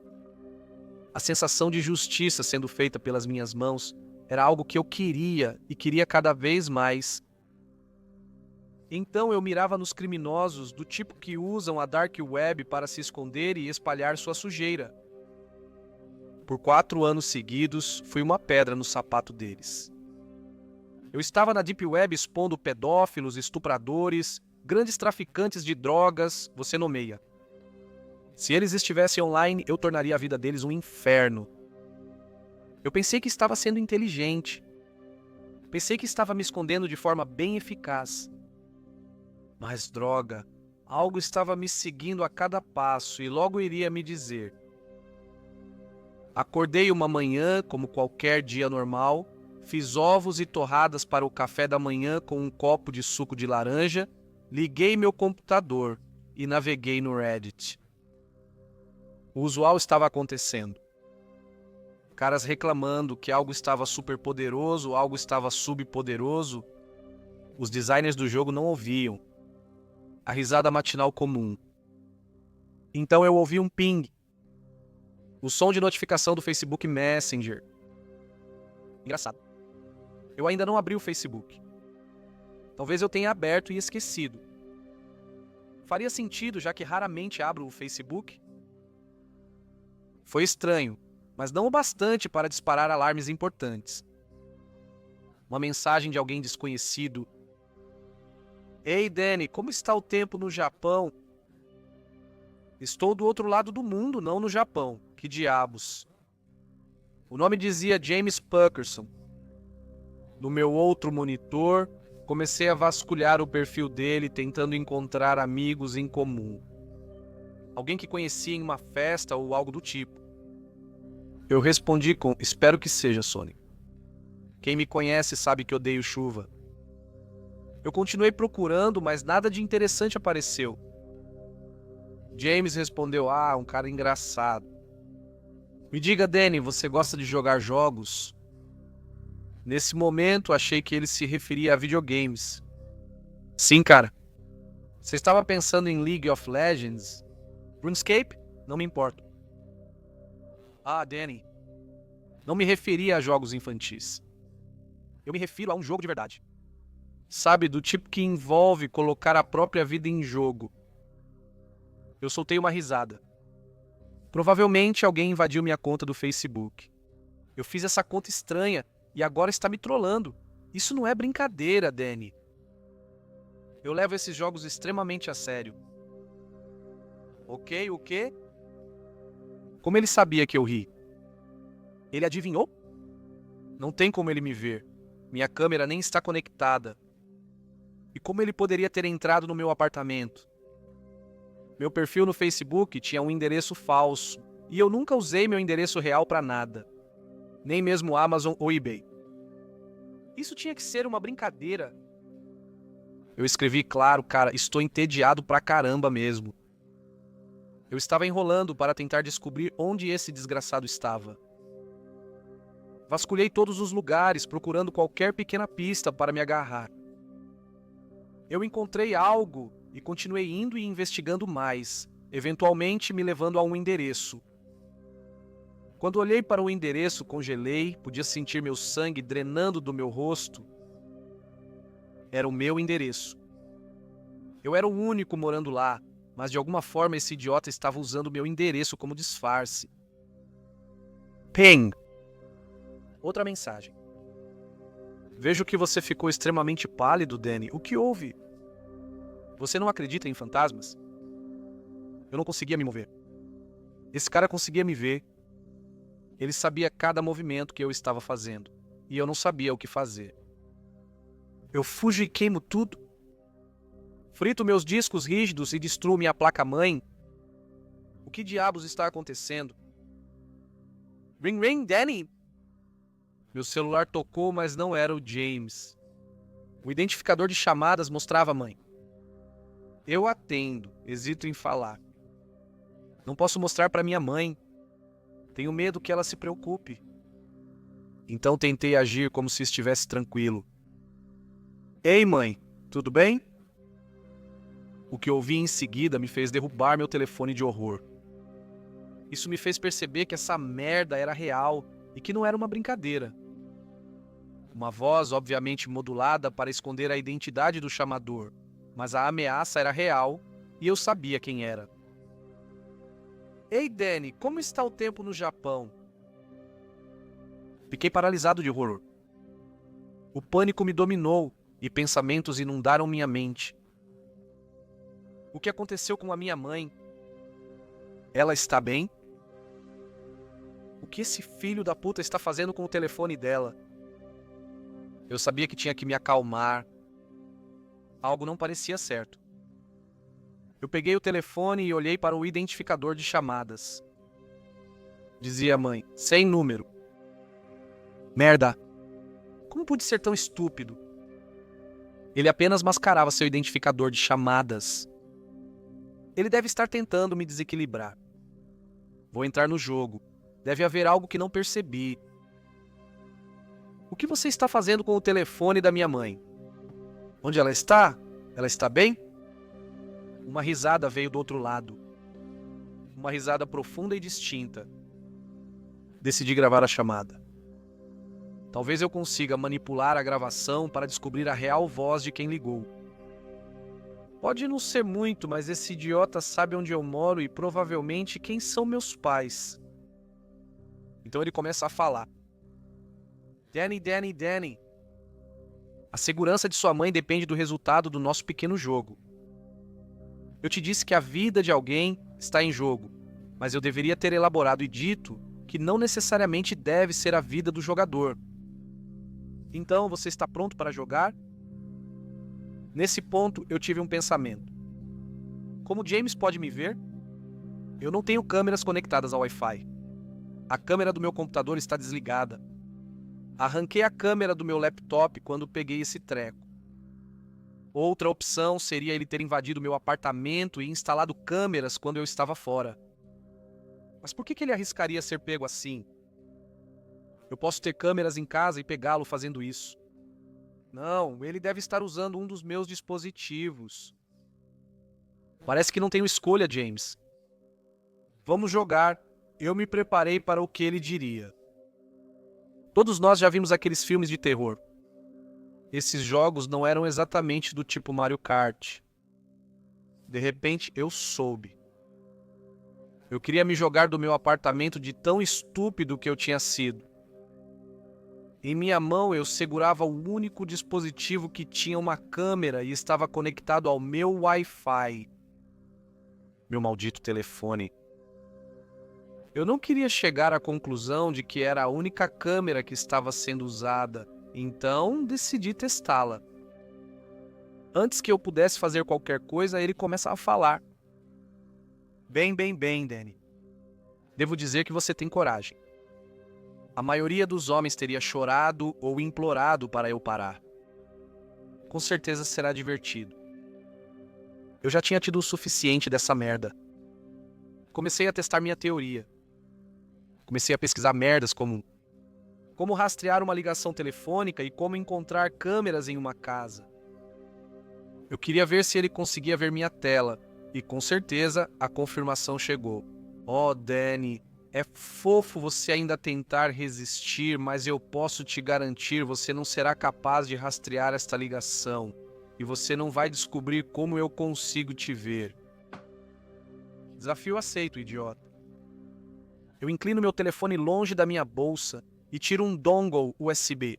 A sensação de justiça sendo feita pelas minhas mãos era algo que eu queria e queria cada vez mais. Então eu mirava nos criminosos do tipo que usam a Dark Web para se esconder e espalhar sua sujeira. Por 4 anos seguidos, fui uma pedra no sapato deles. Eu estava na Deep Web expondo pedófilos, estupradores, grandes traficantes de drogas, você nomeia. Se eles estivessem online, eu tornaria a vida deles um inferno. Eu pensei que estava sendo inteligente. Pensei que estava me escondendo de forma bem eficaz. Mas droga, algo estava me seguindo a cada passo e logo iria me dizer. Acordei uma manhã, como qualquer dia normal, fiz ovos e torradas para o café da manhã com um copo de suco de laranja, liguei meu computador e naveguei no Reddit. O usual estava acontecendo. Caras reclamando que algo estava super poderoso, algo estava subpoderoso. Os designers do jogo não ouviam. A risada matinal comum. Então eu ouvi um ping. O som de notificação do Facebook Messenger. Engraçado. Eu ainda não abri o Facebook. Talvez eu tenha aberto e esquecido. Faria sentido, já que raramente abro o Facebook? Foi estranho, mas não o bastante para disparar alarmes importantes. Uma mensagem de alguém desconhecido. Ei, Danny, como está o tempo no Japão? Estou do outro lado do mundo, não no Japão. Que diabos. O nome dizia James Puckerson. No meu outro monitor, comecei a vasculhar o perfil dele, tentando encontrar amigos em comum. Alguém que conhecia em uma festa ou algo do tipo. Eu respondi com, espero que seja, Sonic. Quem me conhece sabe que odeio chuva. Eu continuei procurando, mas nada de interessante apareceu. James respondeu, um cara engraçado. Me diga, Danny, você gosta de jogar jogos? Nesse momento, achei que ele se referia a videogames. Sim, cara. Você estava pensando em League of Legends? RuneScape? Não me importo. Danny. Não me referia a jogos infantis. Eu me refiro a um jogo de verdade. Sabe, do tipo que envolve colocar a própria vida em jogo. Eu soltei uma risada. Provavelmente alguém invadiu minha conta do Facebook. Eu fiz essa conta estranha e agora está me trollando. Isso não é brincadeira, Danny. Eu levo esses jogos extremamente a sério. Ok, o quê? Como ele sabia que eu ri? Ele adivinhou? Não tem como ele me ver. Minha câmera nem está conectada. E como ele poderia ter entrado no meu apartamento? Meu perfil no Facebook tinha um endereço falso. E eu nunca usei meu endereço real para nada. Nem mesmo Amazon ou eBay. Isso tinha que ser uma brincadeira. Eu escrevi, claro, cara, estou entediado pra caramba mesmo. Eu estava enrolando para tentar descobrir onde esse desgraçado estava. Vasculhei todos os lugares, procurando qualquer pequena pista para me agarrar. Eu encontrei algo e continuei indo e investigando mais, eventualmente me levando a um endereço. Quando olhei para o endereço, congelei, podia sentir meu sangue drenando do meu rosto. Era o meu endereço. Eu era o único morando lá, mas de alguma forma esse idiota estava usando meu endereço como disfarce. Ping! Outra mensagem. Vejo que você ficou extremamente pálido, Danny. O que houve? Você não acredita em fantasmas? Eu não conseguia me mover. Esse cara conseguia me ver. Ele sabia cada movimento que eu estava fazendo. E eu não sabia o que fazer. Eu fujo e queimo tudo. Frito meus discos rígidos e destruo minha placa-mãe. O que diabos está acontecendo? Ring ring, Danny! Meu celular tocou, mas não era o James. O identificador de chamadas mostrava a mãe. Eu atendo, hesito em falar. Não posso mostrar para minha mãe. Tenho medo que ela se preocupe. Então tentei agir como se estivesse tranquilo. Ei, mãe, tudo bem? O que ouvi em seguida me fez derrubar meu telefone de horror. Isso me fez perceber que essa merda era real e que não era uma brincadeira. Uma voz obviamente modulada para esconder a identidade do chamador, mas a ameaça era real e eu sabia quem era. Ei, Danny, como está o tempo no Japão? Fiquei paralisado de horror. O pânico me dominou e pensamentos inundaram minha mente. O que aconteceu com a minha mãe? Ela está bem? O que esse filho da puta está fazendo com o telefone dela? Eu sabia que tinha que me acalmar. Algo não parecia certo. Eu peguei o telefone e olhei para o identificador de chamadas. Dizia a mãe, sem número. Merda! Como pude ser tão estúpido? Ele apenas mascarava seu identificador de chamadas. Ele deve estar tentando me desequilibrar. Vou entrar no jogo. Deve haver algo que não percebi. O que você está fazendo com o telefone da minha mãe? Onde ela está? Ela está bem? Uma risada veio do outro lado. Uma risada profunda e distinta. Decidi gravar a chamada. Talvez eu consiga manipular a gravação para descobrir a real voz de quem ligou. Pode não ser muito, mas esse idiota sabe onde eu moro e provavelmente quem são meus pais. Então ele começa a falar. Danny, Danny, Danny. A segurança de sua mãe depende do resultado do nosso pequeno jogo. Eu te disse que a vida de alguém está em jogo, mas eu deveria ter elaborado e dito que não necessariamente deve ser a vida do jogador. Então, você está pronto para jogar? Nesse ponto, eu tive um pensamento. Como James pode me ver? Eu não tenho câmeras conectadas ao Wi-Fi. A câmera do meu computador está desligada. Arranquei a câmera do meu laptop quando peguei esse treco. Outra opção seria ele ter invadido meu apartamento e instalado câmeras quando eu estava fora. Mas por que ele arriscaria ser pego assim? Eu posso ter câmeras em casa e pegá-lo fazendo isso. Não, ele deve estar usando um dos meus dispositivos. Parece que não tenho escolha, James. Vamos jogar. Eu me preparei para o que ele diria. Todos nós já vimos aqueles filmes de terror. Esses jogos não eram exatamente do tipo Mario Kart. De repente, eu soube. Eu queria me jogar do meu apartamento de tão estúpido que eu tinha sido. Em minha mão eu segurava o único dispositivo que tinha uma câmera e estava conectado ao meu Wi-Fi. Meu maldito telefone. Eu não queria chegar à conclusão de que era a única câmera que estava sendo usada, então decidi testá-la. Antes que eu pudesse fazer qualquer coisa, ele começa a falar. Bem, Danny. Devo dizer que você tem coragem. A maioria dos homens teria chorado ou implorado para eu parar. Com certeza será divertido. Eu já tinha tido o suficiente dessa merda. comecei a testar minha teoria. Comecei a pesquisar merdas como rastrear uma ligação telefônica e como encontrar câmeras em uma casa. Eu queria ver se ele conseguia ver minha tela, e com certeza a confirmação chegou. Oh, Danny, é fofo você ainda tentar resistir, mas eu posso te garantir, você não será capaz de rastrear esta ligação, e você não vai descobrir como eu consigo te ver. Desafio aceito, idiota. Eu inclino meu telefone longe da minha bolsa e tiro um dongle USB.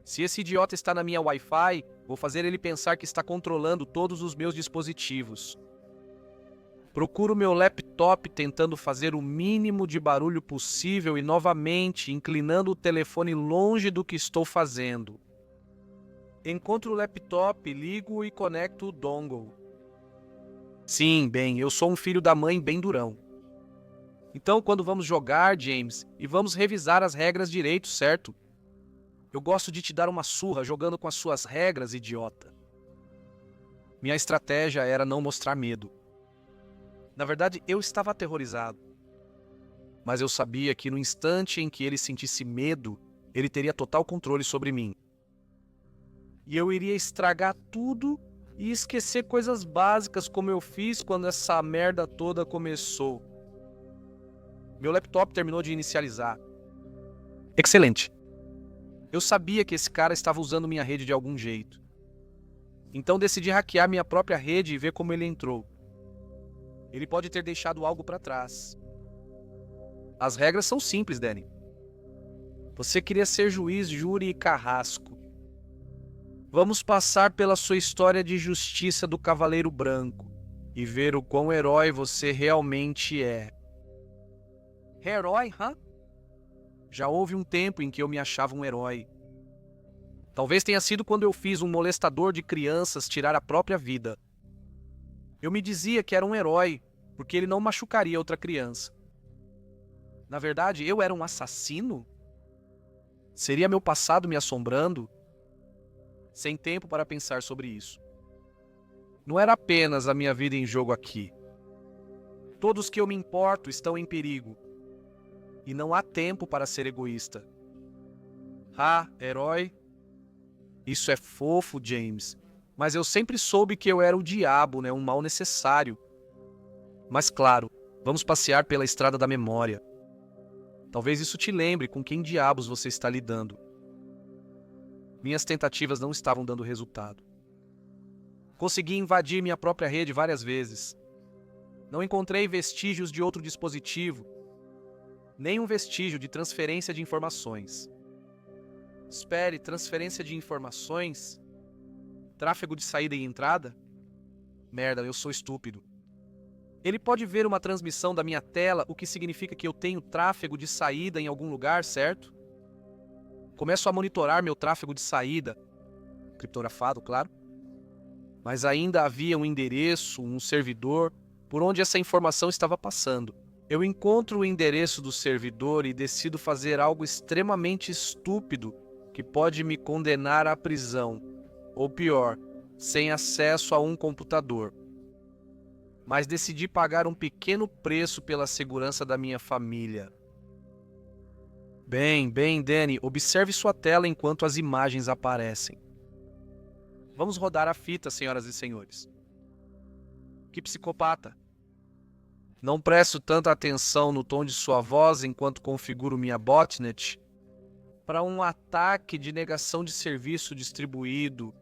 Se esse idiota está na minha Wi-Fi, vou fazer ele pensar que está controlando todos os meus dispositivos. Procuro meu laptop tentando fazer o mínimo de barulho possível e novamente inclinando o telefone longe do que estou fazendo. Encontro o laptop, ligo e conecto o dongle. Sim, bem, eu sou um filho da mãe bem durão. Então, quando vamos jogar, James, e vamos revisar as regras direito, certo? Eu gosto de te dar uma surra jogando com as suas regras, idiota. Minha estratégia era não mostrar medo. Na verdade, eu estava aterrorizado. Mas eu sabia que no instante em que ele sentisse medo, ele teria total controle sobre mim. E eu iria estragar tudo e esquecer coisas básicas como eu fiz quando essa merda toda começou. Meu laptop terminou de inicializar. Excelente. Eu sabia que esse cara estava usando minha rede de algum jeito. Então decidi hackear minha própria rede e ver como ele entrou. Ele pode ter deixado algo para trás. As regras são simples, Danny. Você queria ser juiz, júri e carrasco. Vamos passar pela sua história de justiça do Cavaleiro Branco e ver o quão herói você realmente é. Herói, hã? Já houve um tempo em que eu me achava um herói. Talvez tenha sido quando eu fiz um molestador de crianças tirar a própria vida. Eu me dizia que era um herói, porque ele não machucaria outra criança. Na verdade, eu era um assassino? Seria meu passado me assombrando? Sem tempo para pensar sobre isso. Não era apenas a minha vida em jogo aqui. Todos que eu me importo estão em perigo. E não há tempo para ser egoísta. Ah, herói? Isso é fofo, James. Mas eu sempre soube que eu era o diabo, né? Um mal necessário. Mas claro, vamos passear pela estrada da memória. Talvez isso te lembre com quem diabos você está lidando. Minhas tentativas não estavam dando resultado. Consegui invadir minha própria rede várias vezes. Não encontrei vestígios de outro dispositivo, nem um vestígio de transferência de informações. Espere, transferência de informações? Tráfego de saída e entrada? Merda, eu sou estúpido. Ele pode ver uma transmissão da minha tela, o que significa que eu tenho tráfego de saída em algum lugar, certo? Começo a monitorar meu tráfego de saída, criptografado, claro. Mas ainda havia um endereço, um servidor, por onde essa informação estava passando. Eu encontro o endereço do servidor e decido fazer algo extremamente estúpido que pode me condenar à prisão, ou pior, sem acesso a um computador. Mas decidi pagar um pequeno preço pela segurança da minha família. Bem, Danny, observe sua tela enquanto as imagens aparecem. Vamos rodar a fita, senhoras e senhores. Que psicopata! Não presto tanta atenção no tom de sua voz enquanto configuro minha botnet para um ataque de negação de serviço distribuído.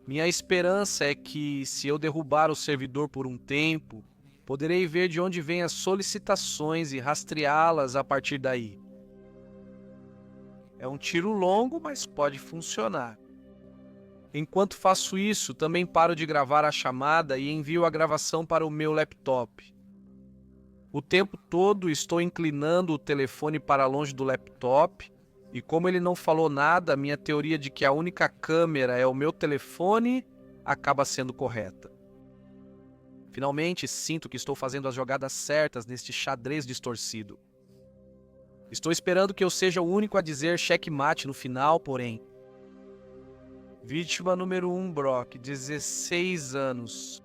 Minha esperança é que, se eu derrubar o servidor por um tempo, poderei ver de onde vêm as solicitações e rastreá-las a partir daí. É um tiro longo, mas pode funcionar. Enquanto faço isso, também paro de gravar a chamada e envio a gravação para o meu laptop. O tempo todo estou inclinando o telefone para longe do laptop, e como ele não falou nada, minha teoria de que a única câmera é o meu telefone acaba sendo correta. Finalmente, sinto que estou fazendo as jogadas certas neste xadrez distorcido. Estou esperando que eu seja o único a dizer checkmate no final, porém. Vítima número 1, Brock, 16 anos.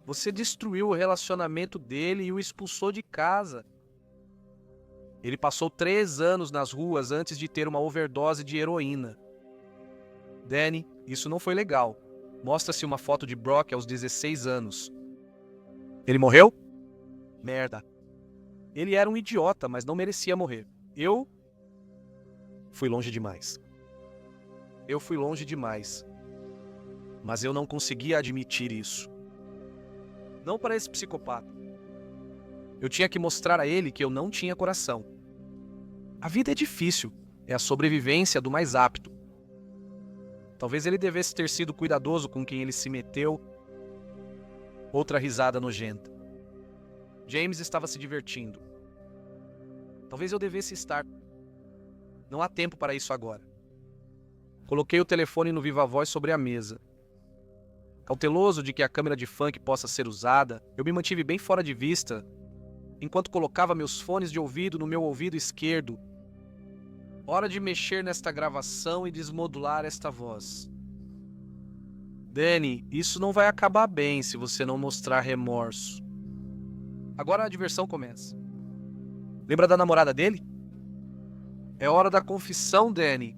Você destruiu o relacionamento dele e o expulsou de casa. Ele passou 3 anos nas ruas antes de ter uma overdose de heroína. Danny, isso não foi legal. Mostra-se uma foto de Brock aos 16 anos. Ele morreu? Merda. Ele era um idiota, mas não merecia morrer. Eu fui longe demais. Eu fui longe demais. Mas eu não conseguia admitir isso. Não para esse psicopata. Eu tinha que mostrar a ele que eu não tinha coração. A vida é difícil. É a sobrevivência do mais apto. Talvez ele devesse ter sido cuidadoso com quem ele se meteu. Outra risada nojenta. James estava se divertindo. Talvez eu devesse estar. Não há tempo para isso agora. Coloquei o telefone no viva-voz sobre a mesa. Cauteloso de que a câmera de funk possa ser usada, eu me mantive bem fora de vista, enquanto colocava meus fones de ouvido no meu ouvido esquerdo. Hora de mexer nesta gravação e desmodular esta voz. Danny, isso não vai acabar bem se você não mostrar remorso. Agora a diversão começa. Lembra da namorada dele? É hora da confissão, Danny.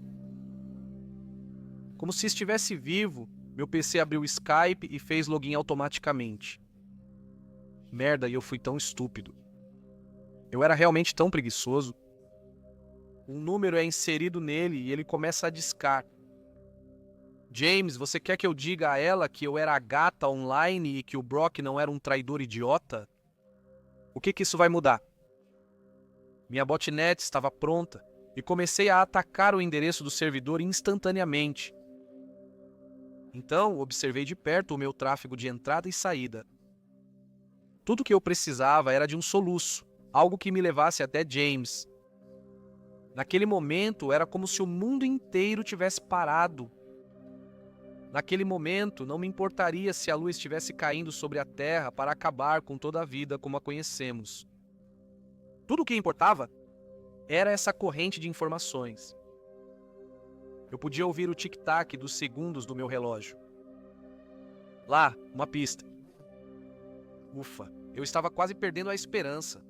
Como se estivesse vivo, meu PC abriu o Skype e fez login automaticamente. Merda, e eu fui tão estúpido. Eu era realmente tão preguiçoso. Um número é inserido nele e ele começa a discar. James, você quer que eu diga a ela que eu era a gata online e que o Brock não era um traidor idiota? O que isso vai mudar? Minha botnet estava pronta e comecei a atacar o endereço do servidor instantaneamente. Então, observei de perto o meu tráfego de entrada e saída. Tudo o que eu precisava era de um soluço, algo que me levasse até James. Naquele momento, era como se o mundo inteiro tivesse parado. Naquele momento, não me importaria se a lua estivesse caindo sobre a Terra para acabar com toda a vida como a conhecemos. Tudo o que importava era essa corrente de informações. Eu podia ouvir o tic-tac dos segundos do meu relógio. Lá, uma pista. Ufa, eu estava quase perdendo a esperança.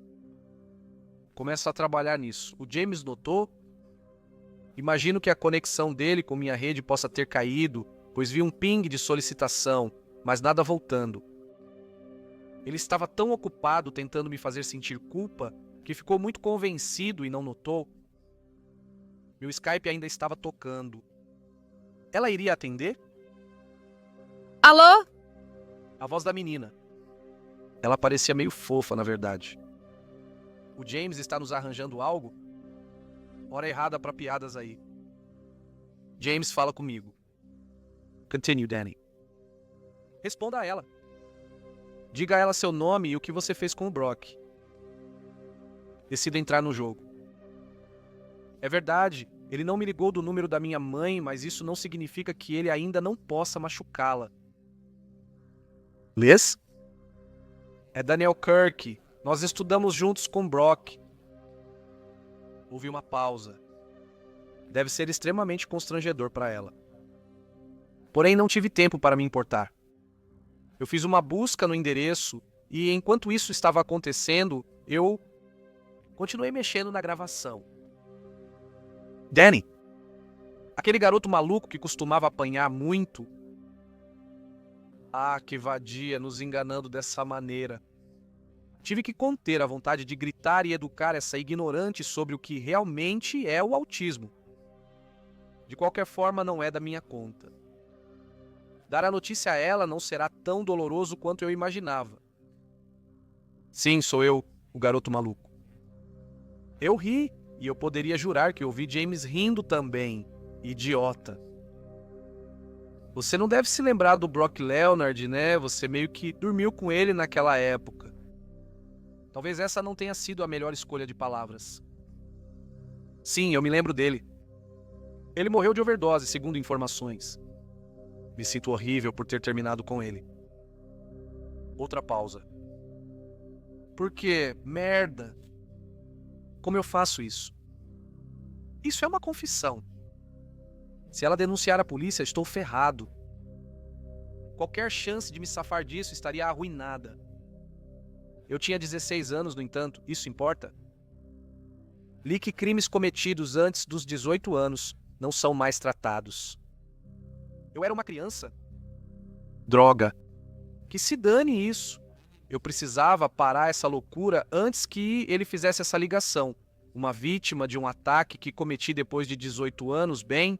Começo a trabalhar nisso. O James notou? Imagino que a conexão dele com minha rede possa ter caído, pois vi um ping de solicitação, mas nada voltando. Ele estava tão ocupado tentando me fazer sentir culpa que ficou muito convencido e não notou. Meu Skype ainda estava tocando. Ela iria atender? Alô? A voz da menina. Ela parecia meio fofa, na verdade. O James está nos arranjando algo? Hora errada para piadas aí. James fala comigo. Continue, Danny. Responda a ela. Diga a ela seu nome e o que você fez com o Brock. Decido entrar no jogo. É verdade, ele não me ligou do número da minha mãe, mas isso não significa que ele ainda não possa machucá-la. Liz? É Daniel Kirk. Nós estudamos juntos com Brock. Houve uma pausa. Deve ser extremamente constrangedor para ela. Porém, não tive tempo para me importar. Eu fiz uma busca no endereço e, enquanto isso estava acontecendo, eu continuei mexendo na gravação. Danny, aquele garoto maluco que costumava apanhar muito. Ah, que vadia, nos enganando dessa maneira. Tive que conter a vontade de gritar e educar essa ignorante sobre o que realmente é o autismo. De qualquer forma, não é da minha conta. Dar a notícia a ela não será tão doloroso quanto eu imaginava. Sim, sou eu, o garoto maluco. Eu ri, e eu poderia jurar que ouvi James rindo também, idiota. Você não deve se lembrar do Brock Leonard, né? Você meio que dormiu com ele naquela época. Talvez essa não tenha sido a melhor escolha de palavras. Sim, eu me lembro dele. Ele morreu de overdose, segundo informações. Me sinto horrível por ter terminado com ele. Outra pausa. Por quê? Merda. Como eu faço isso? Isso é uma confissão. Se ela denunciar a polícia, estou ferrado. Qualquer chance de me safar disso estaria arruinada. Eu tinha 16 anos, no entanto, isso importa? Li que crimes cometidos antes dos 18 anos não são mais tratados. Eu era uma criança? Droga. Que se dane isso. Eu precisava parar essa loucura antes que ele fizesse essa ligação. Uma vítima de um ataque que cometi depois de 18 anos, bem,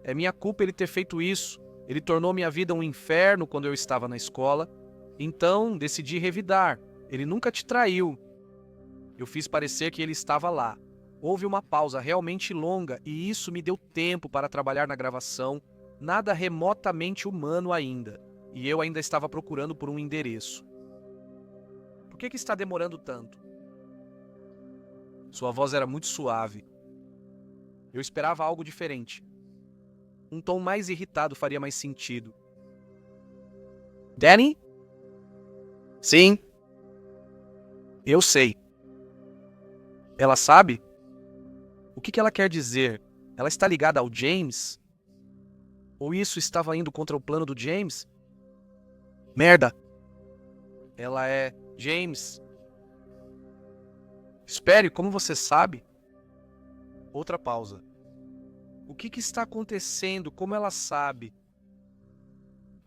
é minha culpa ele ter feito isso. Ele tornou minha vida um inferno quando eu estava na escola. Então, decidi revidar. Ele nunca te traiu. Eu fiz parecer que ele estava lá. Houve uma pausa realmente longa e isso me deu tempo para trabalhar na gravação, nada remotamente humano ainda. E eu ainda estava procurando por um endereço. Por que está demorando tanto? Sua voz era muito suave. Eu esperava algo diferente. Um tom mais irritado faria mais sentido. Danny? Sim. Eu sei. Ela sabe? O que ela quer dizer? Ela está ligada ao James? Ou isso estava indo contra o plano do James? Merda! Ela é James. Espere, como você sabe? Outra pausa. O que está acontecendo? Como ela sabe?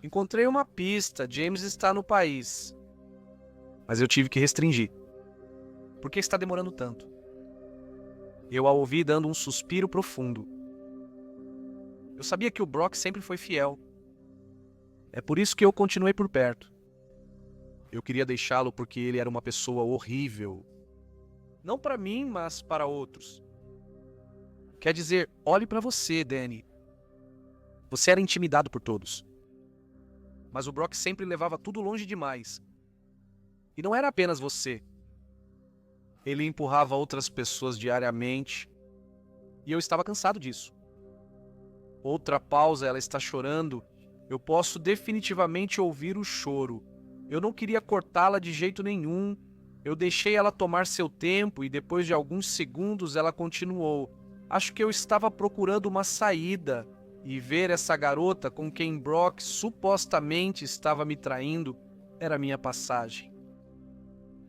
Encontrei uma pista. James está no país. Mas eu tive que restringir. Por que está demorando tanto? Eu a ouvi dando um suspiro profundo. Eu sabia que o Brock sempre foi fiel. É por isso que eu continuei por perto. Eu queria deixá-lo porque ele era uma pessoa horrível. Não para mim, mas para outros. Quer dizer, olhe para você, Danny. Você era intimidado por todos. Mas o Brock sempre levava tudo longe demais. E não era apenas você. Ele empurrava outras pessoas diariamente. E eu estava cansado disso. Outra pausa, ela está chorando. Eu posso definitivamente ouvir o choro. Eu não queria cortá-la de jeito nenhum. Eu deixei ela tomar seu tempo e depois de alguns segundos ela continuou. Acho que eu estava procurando uma saída. E ver essa garota com quem Brock supostamente estava me traindo era minha passagem.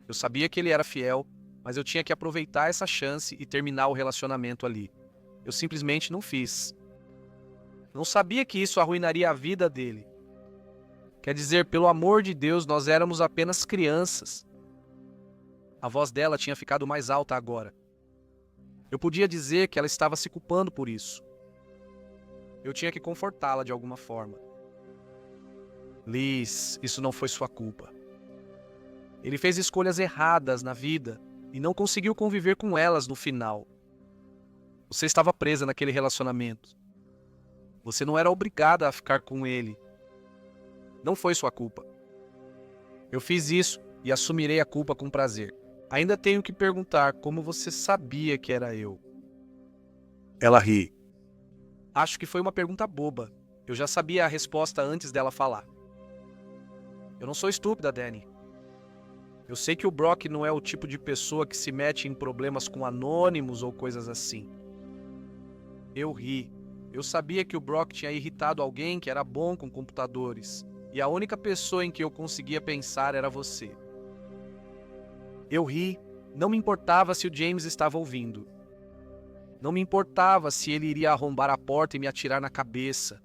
Eu sabia que ele era fiel, mas eu tinha que aproveitar essa chance e terminar o relacionamento ali. Eu simplesmente não fiz. Não sabia que isso arruinaria a vida dele. Quer dizer, pelo amor de Deus, nós éramos apenas crianças. A voz dela tinha ficado mais alta agora. Eu podia dizer que ela estava se culpando por isso. Eu tinha que confortá-la de alguma forma. Liz, isso não foi sua culpa. Ele fez escolhas erradas na vida e não conseguiu conviver com elas no final. Você estava presa naquele relacionamento. Você não era obrigada a ficar com ele. Não foi sua culpa. Eu fiz isso e assumirei a culpa com prazer. Ainda tenho que perguntar como você sabia que era eu. Ela ri. Acho que foi uma pergunta boba. Eu já sabia a resposta antes dela falar. Eu não sou estúpida, Danny. Eu sei que o Brock não é o tipo de pessoa que se mete em problemas com anônimos ou coisas assim. Eu ri. Eu sabia que o Brock tinha irritado alguém que era bom com computadores. E a única pessoa em que eu conseguia pensar era você. Eu ri. Não me importava se o James estava ouvindo. Não me importava se ele iria arrombar a porta e me atirar na cabeça.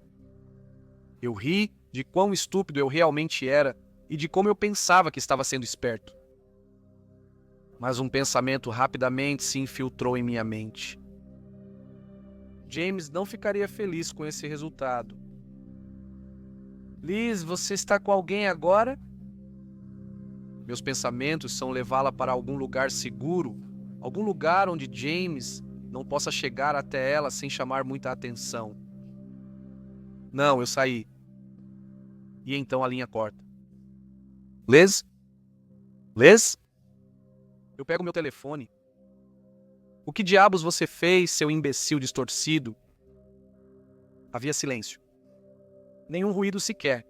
Eu ri de quão estúpido eu realmente era e de como eu pensava que estava sendo esperto. Mas um pensamento rapidamente se infiltrou em minha mente. James não ficaria feliz com esse resultado. Liz, você está com alguém agora? Meus pensamentos são levá-la para algum lugar seguro, algum lugar onde James não possa chegar até ela sem chamar muita atenção. Não, eu saí. E então a linha corta. Liz? Liz? Eu pego meu telefone. O que diabos você fez, seu imbecil distorcido? Havia silêncio. Nenhum ruído sequer.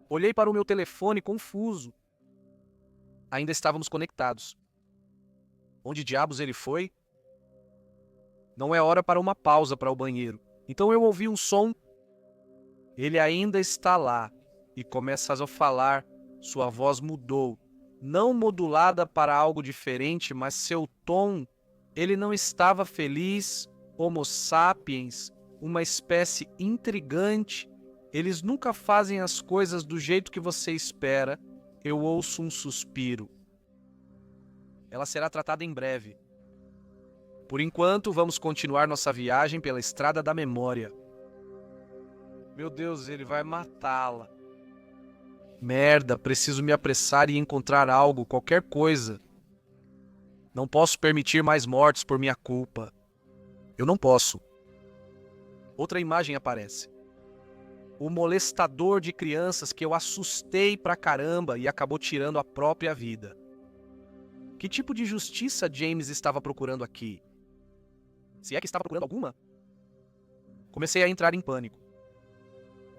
Olhei para o meu telefone confuso. Ainda estávamos conectados. Onde diabos ele foi? Não é hora para uma pausa para o banheiro. Então eu ouvi um som. Ele ainda está lá e começa a falar. Sua voz mudou, não modulada para algo diferente, mas seu tom. Ele não estava feliz, Homo sapiens, uma espécie intrigante. Eles nunca fazem as coisas do jeito que você espera. Eu ouço um suspiro. Ela será tratada em breve. Por enquanto, vamos continuar nossa viagem pela estrada da memória. Meu Deus, ele vai matá-la. Merda, preciso me apressar e encontrar algo, qualquer coisa. Não posso permitir mais mortes por minha culpa. Eu não posso. Outra imagem aparece. O molestador de crianças que eu assustei pra caramba e acabou tirando a própria vida. Que tipo de justiça James estava procurando aqui? Se é que estava procurando alguma? Comecei a entrar em pânico.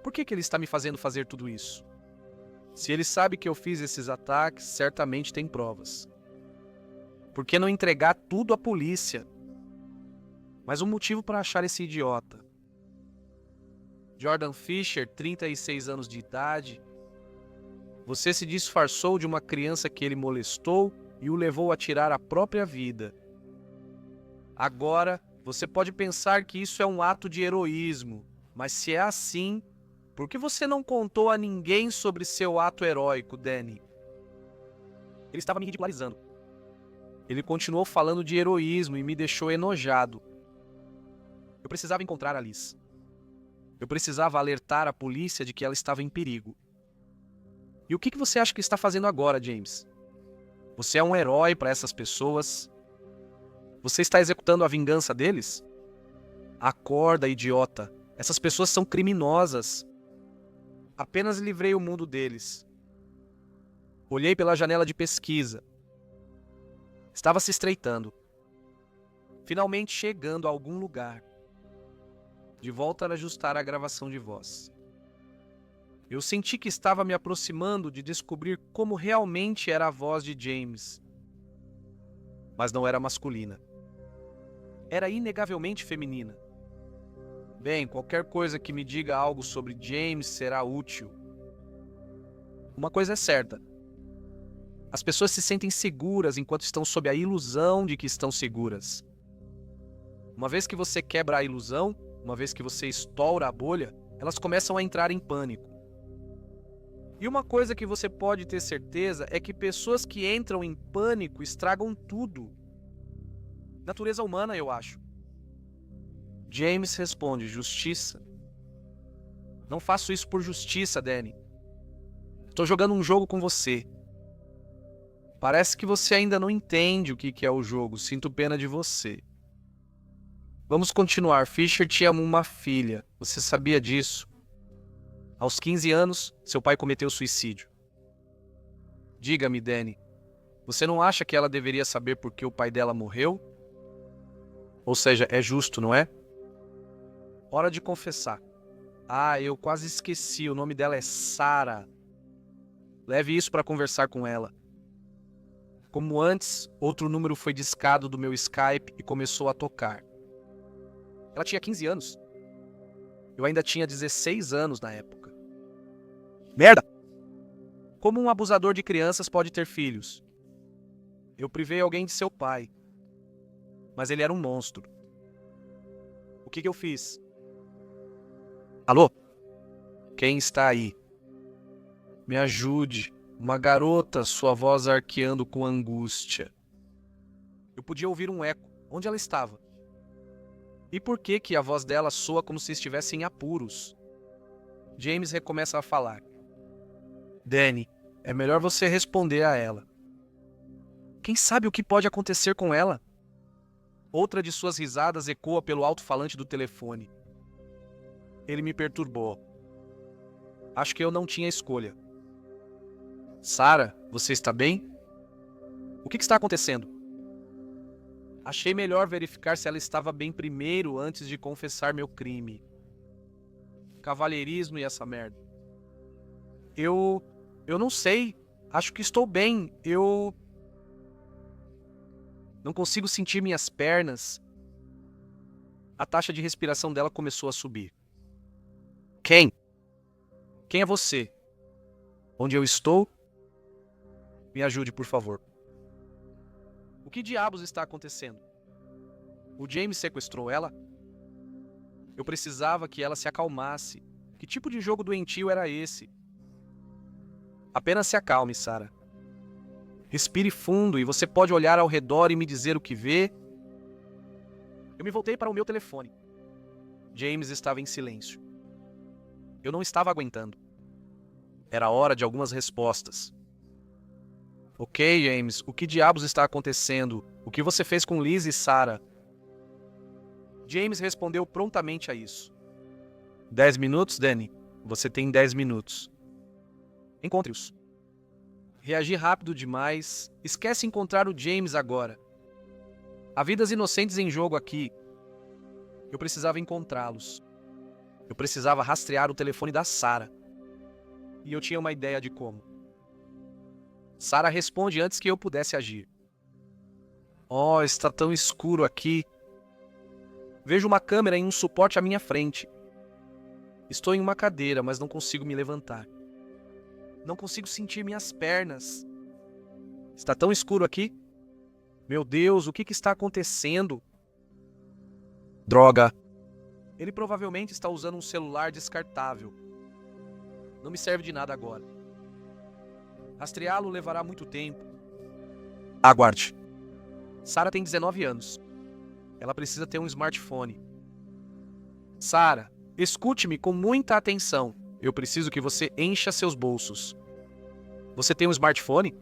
Por que ele está me fazendo fazer tudo isso? Se ele sabe que eu fiz esses ataques, certamente tem provas. Por que não entregar tudo à polícia? Mas um motivo para achar esse idiota. Jordan Fisher, 36 anos de idade. Você se disfarçou de uma criança que ele molestou e o levou a tirar a própria vida. Agora, você pode pensar que isso é um ato de heroísmo, mas se é assim, por que você não contou a ninguém sobre seu ato heróico, Danny? Ele estava me ridicularizando. Ele continuou falando de heroísmo e me deixou enojado. Eu precisava encontrar a Liz. Eu precisava alertar a polícia de que ela estava em perigo. E o que você acha que está fazendo agora, James? Você é um herói para essas pessoas? Você está executando a vingança deles? Acorda, idiota. Essas pessoas são criminosas. Apenas livrei o mundo deles. Olhei pela janela de pesquisa. Estava se estreitando. Finalmente chegando a algum lugar. De volta a ajustar a gravação de voz. Eu senti que estava me aproximando de descobrir como realmente era a voz de James. Mas não era masculina. Era inegavelmente feminina. Bem, qualquer coisa que me diga algo sobre James será útil. Uma coisa é certa. As pessoas se sentem seguras enquanto estão sob a ilusão de que estão seguras. Uma vez que você quebra a ilusão, uma vez que você estoura a bolha, elas começam a entrar em pânico. E uma coisa que você pode ter certeza é que pessoas que entram em pânico estragam tudo. Natureza humana, eu acho. James responde, justiça. Não faço isso por justiça, Danny. Estou jogando um jogo com você. Parece que você ainda não entende o que é o jogo. Sinto pena de você. Vamos continuar. Fisher tinha uma filha. Você sabia disso? Aos 15 anos, seu pai cometeu suicídio. Diga-me, Danny. Você não acha que ela deveria saber por que o pai dela morreu? Ou seja, é justo, não é? Hora de confessar. Ah, eu quase esqueci. O nome dela é Sarah. Leve isso para conversar com ela. Como antes, outro número foi discado do meu Skype e começou a tocar. Ela tinha 15 anos. Eu ainda tinha 16 anos na época. Merda! Como um abusador de crianças pode ter filhos? Eu privei alguém de seu pai. Mas ele era um monstro. O que eu fiz? Alô? Quem está aí? Me ajude. Uma garota, sua voz arqueando com angústia. Eu podia ouvir um eco. Onde ela estava? E por que a voz dela soa como se estivesse em apuros? James recomeça a falar. Danny, é melhor você responder a ela. Quem sabe o que pode acontecer com ela? Outra de suas risadas ecoa pelo alto-falante do telefone. Ele me perturbou. Acho que eu não tinha escolha. Sarah, você está bem? O que está acontecendo? Achei melhor verificar se ela estava bem primeiro antes de confessar meu crime. Cavalheirismo e essa merda. Eu não sei. Acho que estou bem. Eu não consigo sentir minhas pernas. A taxa de respiração dela começou a subir. Quem? Quem é você? Onde eu estou? Me ajude, por favor. O que diabos está acontecendo? O James sequestrou ela? Eu precisava que ela se acalmasse. Que tipo de jogo doentio era esse? Apenas se acalme, Sarah. Respire fundo e você pode olhar ao redor e me dizer o que vê. Eu me voltei para o meu telefone. James estava em silêncio. Eu não estava aguentando. Era hora de algumas respostas. Ok, James, o que diabos está acontecendo? O que você fez com Liz e Sarah? James respondeu prontamente a isso. 10 minutos, Danny? Você tem 10 minutos. Encontre-os. Reagi rápido demais. Esquece encontrar o James agora. Há vidas inocentes em jogo aqui. Eu precisava encontrá-los. Eu precisava rastrear o telefone da Sarah. E eu tinha uma ideia de como. Sarah responde antes que eu pudesse agir. Oh, está tão escuro aqui. Vejo uma câmera em um suporte à minha frente. Estou em uma cadeira, mas não consigo me levantar. Não consigo sentir minhas pernas. Está tão escuro aqui? Meu Deus, o que está acontecendo? Droga! Ele provavelmente está usando um celular descartável. Não me serve de nada agora. Rastreá-lo levará muito tempo. Aguarde. Sarah tem 19 anos. Ela precisa ter um smartphone. Sarah, escute-me com muita atenção. Eu preciso que você encha seus bolsos. Você tem um smartphone?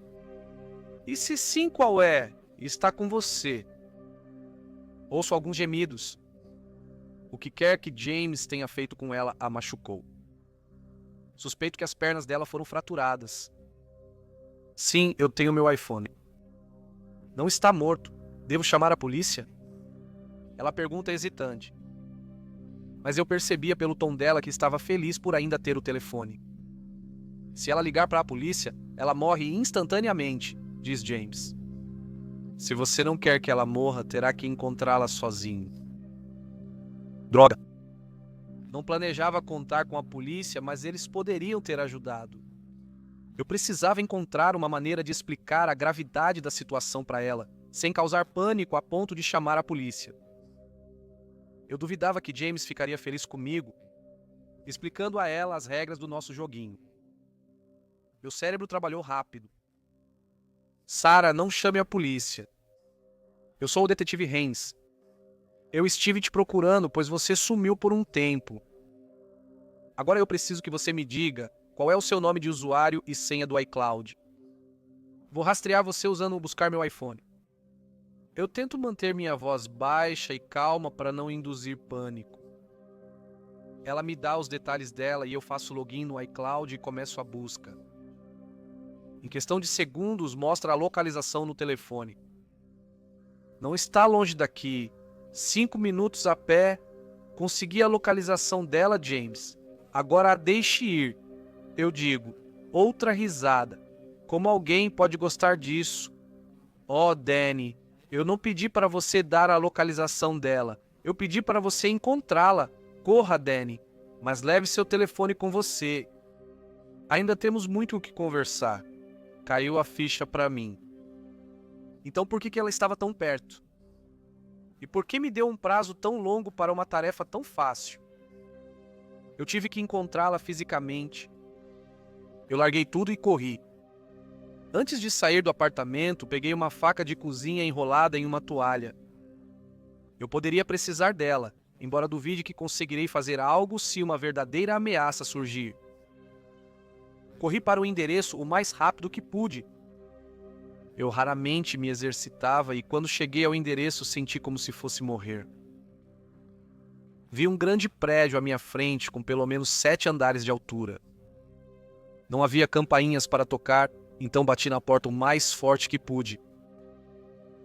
E se sim, qual é? Está com você. Ouço alguns gemidos. O que quer que James tenha feito com ela a machucou. Suspeito que as pernas dela foram fraturadas. Sim, eu tenho meu iPhone. Não está morto. Devo chamar a polícia? Ela pergunta hesitante. Mas eu percebia pelo tom dela que estava feliz por ainda ter o telefone. Se ela ligar para a polícia, ela morre instantaneamente, diz James. Se você não quer que ela morra, terá que encontrá-la sozinho. Droga! Não planejava contar com a polícia, mas eles poderiam ter ajudado. Eu precisava encontrar uma maneira de explicar a gravidade da situação para ela, sem causar pânico a ponto de chamar a polícia. Eu duvidava que James ficaria feliz comigo, explicando a ela as regras do nosso joguinho. Meu cérebro trabalhou rápido. Sarah, não chame a polícia. Eu sou o detetive Haynes. Eu estive te procurando, pois você sumiu por um tempo. Agora eu preciso que você me diga qual é o seu nome de usuário e senha do iCloud. Vou rastrear você usando o buscar meu iPhone. Eu tento manter minha voz baixa e calma para não induzir pânico. Ela me dá os detalhes dela e eu faço login no iCloud e começo a busca. Em questão de segundos, mostra a localização no telefone. Não está longe daqui. 5 minutos a pé. Consegui a localização dela, James. Agora a deixe ir. Eu digo, outra risada. Como alguém pode gostar disso? Oh, Danny, eu não pedi para você dar a localização dela. Eu pedi para você encontrá-la. Corra, Danny, mas leve seu telefone com você. Ainda temos muito o que conversar. Caiu a ficha para mim. Então por que ela estava tão perto? E por que me deu um prazo tão longo para uma tarefa tão fácil? Eu tive que encontrá-la fisicamente. Eu larguei tudo e corri. Antes de sair do apartamento, peguei uma faca de cozinha enrolada em uma toalha. Eu poderia precisar dela, embora duvide que conseguirei fazer algo se uma verdadeira ameaça surgir. Corri para o endereço o mais rápido que pude. Eu raramente me exercitava e quando cheguei ao endereço senti como se fosse morrer. Vi um grande prédio à minha frente com pelo menos 7 andares de altura. Não havia campainhas para tocar, então bati na porta o mais forte que pude.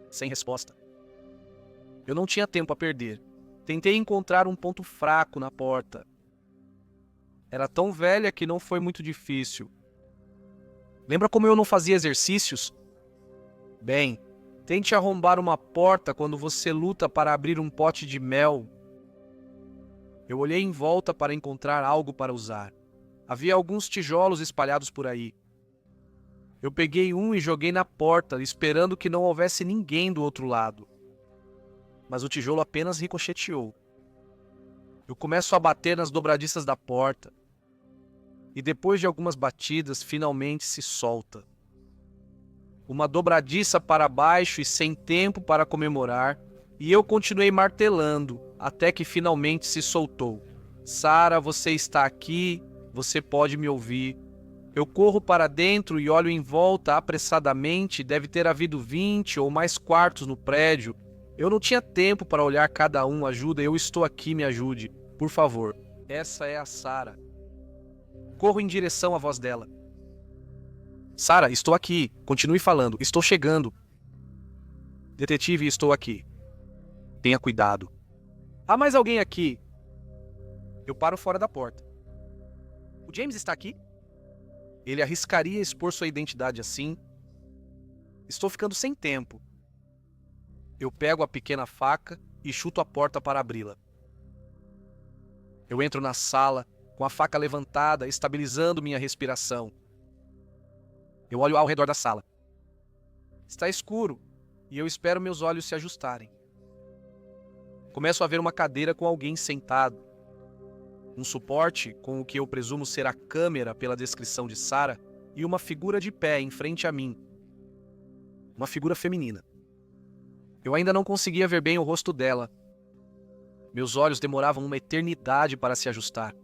Sem resposta. Eu não tinha tempo a perder. Tentei encontrar um ponto fraco na porta. Era tão velha que não foi muito difícil. Lembra como eu não fazia exercícios? Bem, tente arrombar uma porta quando você luta para abrir um pote de mel. Eu olhei em volta para encontrar algo para usar. Havia alguns tijolos espalhados por aí. Eu peguei um e joguei na porta, esperando que não houvesse ninguém do outro lado. Mas o tijolo apenas ricocheteou. Eu começo a bater nas dobradiças da porta. E depois de algumas batidas, finalmente se solta. Uma dobradiça para baixo e sem tempo para comemorar, e eu continuei martelando, até que finalmente se soltou. Sarah, você está aqui, você pode me ouvir. Eu corro para dentro e olho em volta apressadamente, deve ter havido 20 ou mais quartos no prédio. Eu não tinha tempo para olhar cada um, ajuda, eu estou aqui, me ajude, por favor. Essa é a Sarah. Corro em direção à voz dela. Sarah, estou aqui. Continue falando. Estou chegando. Detetive, estou aqui. Tenha cuidado. Há mais alguém aqui? Eu paro fora da porta. O James está aqui? Ele arriscaria expor sua identidade assim? Estou ficando sem tempo. Eu pego a pequena faca e chuto a porta para abri-la. Eu entro na sala, com a faca levantada, estabilizando minha respiração. Eu olho ao redor da sala. Está escuro e eu espero meus olhos se ajustarem. Começo a ver uma cadeira com alguém sentado. Um suporte, com o que eu presumo ser a câmera pela descrição de Sarah, e uma figura de pé em frente a mim. Uma figura feminina. Eu ainda não conseguia ver bem o rosto dela. Meus olhos demoravam uma eternidade para se ajustar.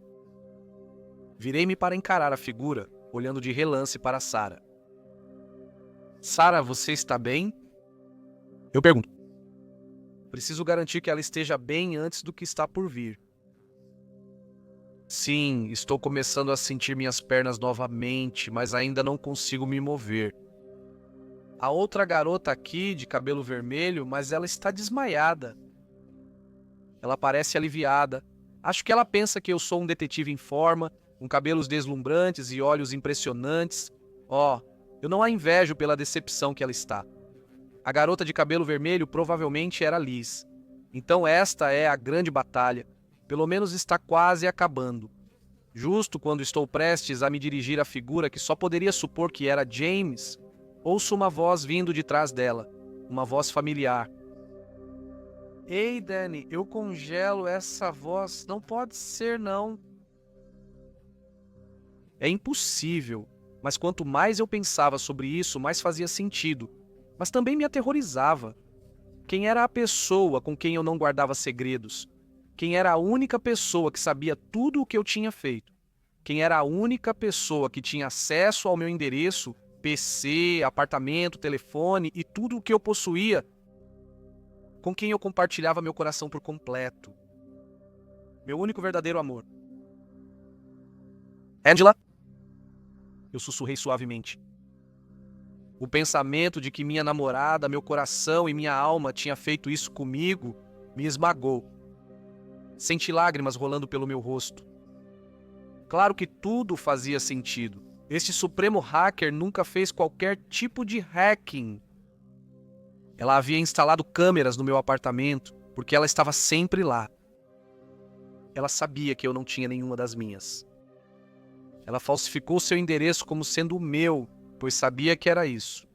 Virei-me para encarar a figura, olhando de relance para Sarah. Sarah, você está bem? Eu pergunto. Preciso garantir que ela esteja bem antes do que está por vir. Sim, estou começando a sentir minhas pernas novamente, mas ainda não consigo me mover. A outra garota aqui, de cabelo vermelho, mas ela está desmaiada. Ela parece aliviada. Acho que ela pensa que eu sou um detetive em forma, com cabelos deslumbrantes e olhos impressionantes. Eu não a invejo pela decepção que ela está. A garota de cabelo vermelho provavelmente era Liz. Então esta é a grande batalha. Pelo menos está quase acabando. Justo quando estou prestes a me dirigir à figura que só poderia supor que era James, ouço uma voz vindo de trás dela. Uma voz familiar. Ei, Danny, eu congelo essa voz. Não pode ser, não. É impossível. Mas quanto mais eu pensava sobre isso, mais fazia sentido. Mas também me aterrorizava. Quem era a pessoa com quem eu não guardava segredos? Quem era a única pessoa que sabia tudo o que eu tinha feito? Quem era a única pessoa que tinha acesso ao meu endereço, PC, apartamento, telefone e tudo o que eu possuía? Com quem eu compartilhava meu coração por completo? Meu único verdadeiro amor. Angela? Eu sussurrei suavemente. O pensamento de que minha namorada, meu coração e minha alma tinha feito isso comigo me esmagou. Senti lágrimas rolando pelo meu rosto. Claro que tudo fazia sentido. Este supremo hacker nunca fez qualquer tipo de hacking. Ela havia instalado câmeras no meu apartamento, porque ela estava sempre lá. Ela sabia que eu não tinha nenhuma das minhas. Ela falsificou seu endereço como sendo o meu, pois sabia que era isso.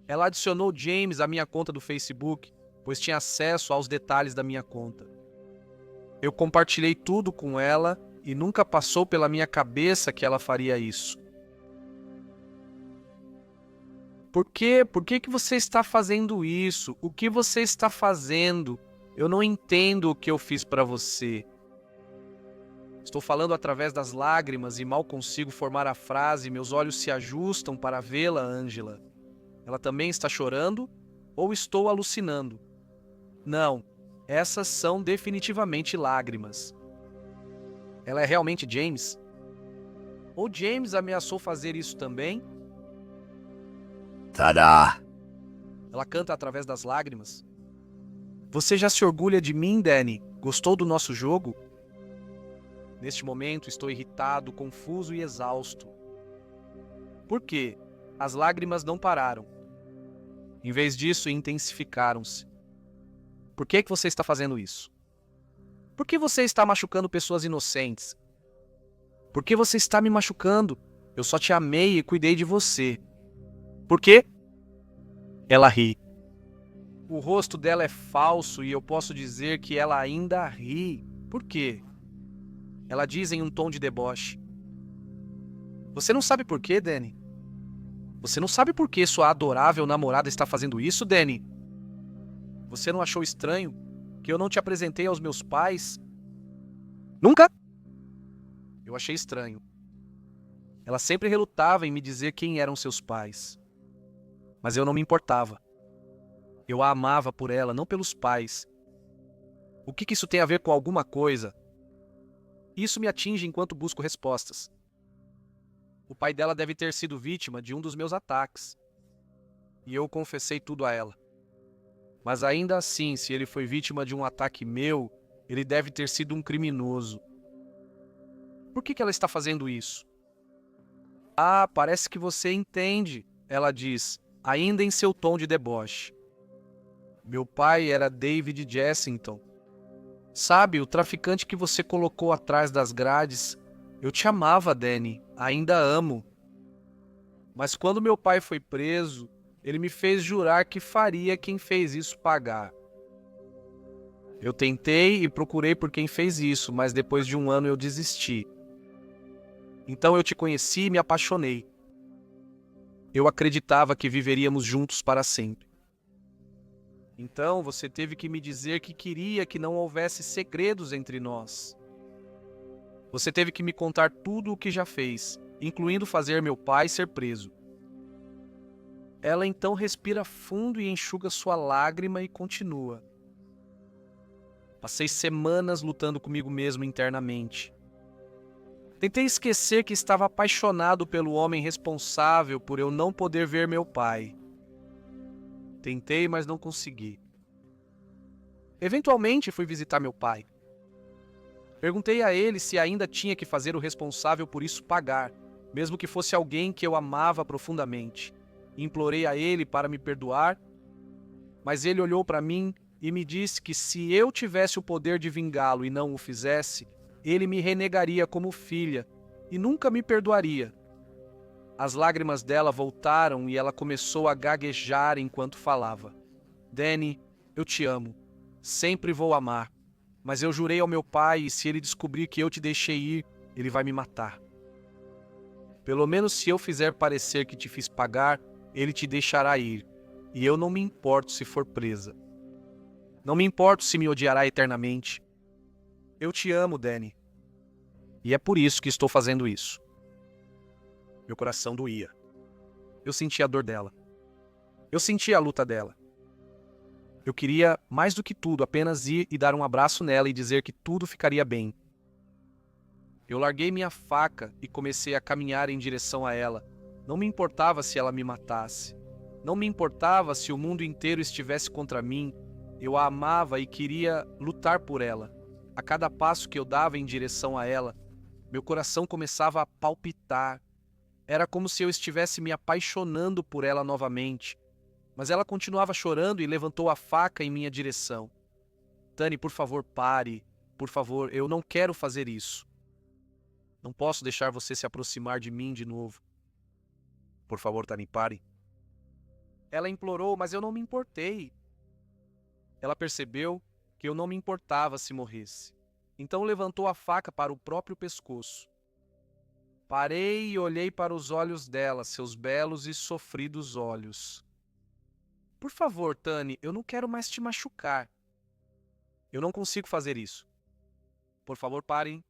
Ela adicionou James à minha conta do Facebook, pois tinha acesso aos detalhes da minha conta. Eu compartilhei tudo com ela e nunca passou pela minha cabeça que ela faria isso. Por quê? Por que você está fazendo isso? O que você está fazendo? Eu não entendo o que eu fiz para você. Estou falando através das lágrimas e mal consigo formar a frase, meus olhos se ajustam para vê-la, Angela. Ela também está chorando? Ou estou alucinando? Não, essas são definitivamente lágrimas. Ela é realmente James? Ou James ameaçou fazer isso também? Tadá! Ela canta através das lágrimas. Você já se orgulha de mim, Danny? Gostou do nosso jogo? Neste momento estou irritado, confuso e exausto. Por quê? As lágrimas não pararam. Em vez disso, intensificaram-se. Por que você está fazendo isso? Por que você está machucando pessoas inocentes? Por que você está me machucando? Eu só te amei e cuidei de você. Por quê? Ela ri. O rosto dela é falso e eu posso dizer que ela ainda ri. Por quê? Ela diz em um tom de deboche. Você não sabe por quê, Danny? Você não sabe por que sua adorável namorada está fazendo isso, Danny? Você não achou estranho que eu não te apresentei aos meus pais? Nunca? Eu achei estranho. Ela sempre relutava em me dizer quem eram seus pais. Mas eu não me importava. Eu a amava por ela, não pelos pais. O que isso tem a ver com alguma coisa? Isso me atinge enquanto busco respostas. O pai dela deve ter sido vítima de um dos meus ataques. E eu confessei tudo a ela. Mas ainda assim, se ele foi vítima de um ataque meu, ele deve ter sido um criminoso. Por que ela está fazendo isso? Ah, parece que você entende, ela diz, ainda em seu tom de deboche. Meu pai era David Jessington. Sabe, o traficante que você colocou atrás das grades. Eu te amava, Danny, ainda amo. Mas quando meu pai foi preso, ele me fez jurar que faria quem fez isso pagar. Eu tentei e procurei por quem fez isso, mas depois de um ano eu desisti. Então eu te conheci e me apaixonei. Eu acreditava que viveríamos juntos para sempre. Então você teve que me dizer que queria que não houvesse segredos entre nós. Você teve que me contar tudo o que já fez, incluindo fazer meu pai ser preso. Ela então respira fundo e enxuga sua lágrima e continua. Passei semanas lutando comigo mesmo internamente. Tentei esquecer que estava apaixonado pelo homem responsável por eu não poder ver meu pai. Tentei, mas não consegui. Eventualmente fui visitar meu pai. Perguntei a ele se ainda tinha que fazer o responsável por isso pagar, mesmo que fosse alguém que eu amava profundamente. Implorei a ele para me perdoar, mas ele olhou para mim e me disse que se eu tivesse o poder de vingá-lo e não o fizesse, ele me renegaria como filha e nunca me perdoaria. As lágrimas dela voltaram e ela começou a gaguejar enquanto falava. Danny, eu te amo. Sempre vou amar. Mas eu jurei ao meu pai e se ele descobrir que eu te deixei ir, ele vai me matar. Pelo menos se eu fizer parecer que te fiz pagar, ele te deixará ir. E eu não me importo se for presa. Não me importo se me odiará eternamente. Eu te amo, Danny. E é por isso que estou fazendo isso. Meu coração doía. Eu sentia a dor dela. Eu sentia a luta dela. Eu queria, mais do que tudo, apenas ir e dar um abraço nela e dizer que tudo ficaria bem. Eu larguei minha faca e comecei a caminhar em direção a ela. Não me importava se ela me matasse. Não me importava se o mundo inteiro estivesse contra mim. Eu a amava e queria lutar por ela. A cada passo que eu dava em direção a ela, meu coração começava a palpitar. Era como se eu estivesse me apaixonando por ela novamente. Mas ela continuava chorando e levantou a faca em minha direção. Tani, por favor, pare. Por favor, eu não quero fazer isso. Não posso deixar você se aproximar de mim de novo. Por favor, Tani, pare. Ela implorou, mas eu não me importei. Ela percebeu que eu não me importava se morresse. Então levantou a faca para o próprio pescoço. Parei e olhei para os olhos dela, seus belos e sofridos olhos. Por favor, Tani, eu não quero mais te machucar. Eu não consigo fazer isso. Por favor, parem.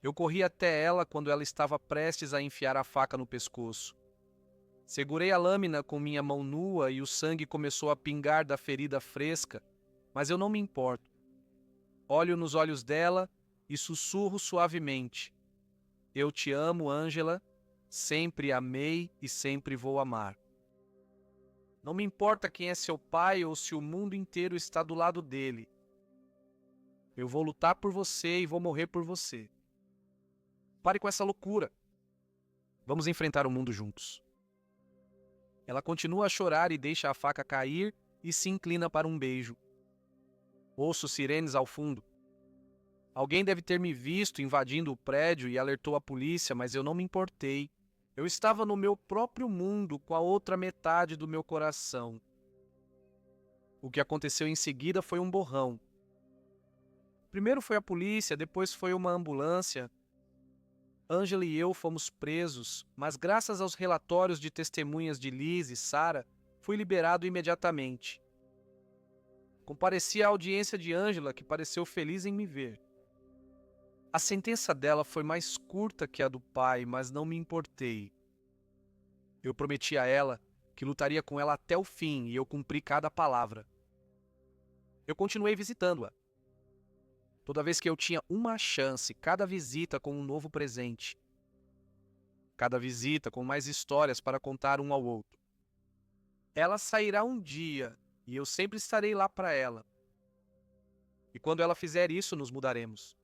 Eu corri até ela quando ela estava prestes a enfiar a faca no pescoço. Segurei a lâmina com minha mão nua e o sangue começou a pingar da ferida fresca, mas eu não me importo. Olho nos olhos dela e sussurro suavemente. Eu te amo, Angela. Sempre amei e sempre vou amar. Não me importa quem é seu pai ou se o mundo inteiro está do lado dele. Eu vou lutar por você e vou morrer por você. Pare com essa loucura. Vamos enfrentar o mundo juntos. Ela continua a chorar e deixa a faca cair e se inclina para um beijo. Ouço sirenes ao fundo. Alguém deve ter me visto invadindo o prédio e alertou a polícia, mas eu não me importei. Eu estava no meu próprio mundo com a outra metade do meu coração. O que aconteceu em seguida foi um borrão. Primeiro foi a polícia, depois foi uma ambulância. Angela e eu fomos presos, mas graças aos relatórios de testemunhas de Liz e Sarah, fui liberado imediatamente. Compareci à audiência de Angela, que pareceu feliz em me ver. A sentença dela foi mais curta que a do pai, mas não me importei. Eu prometi a ela que lutaria com ela até o fim e eu cumpri cada palavra. Eu continuei visitando-a. Toda vez que eu tinha uma chance, cada visita com um novo presente. Cada visita com mais histórias para contar um ao outro. Ela sairá um dia e eu sempre estarei lá para ela. E quando ela fizer isso, nos mudaremos.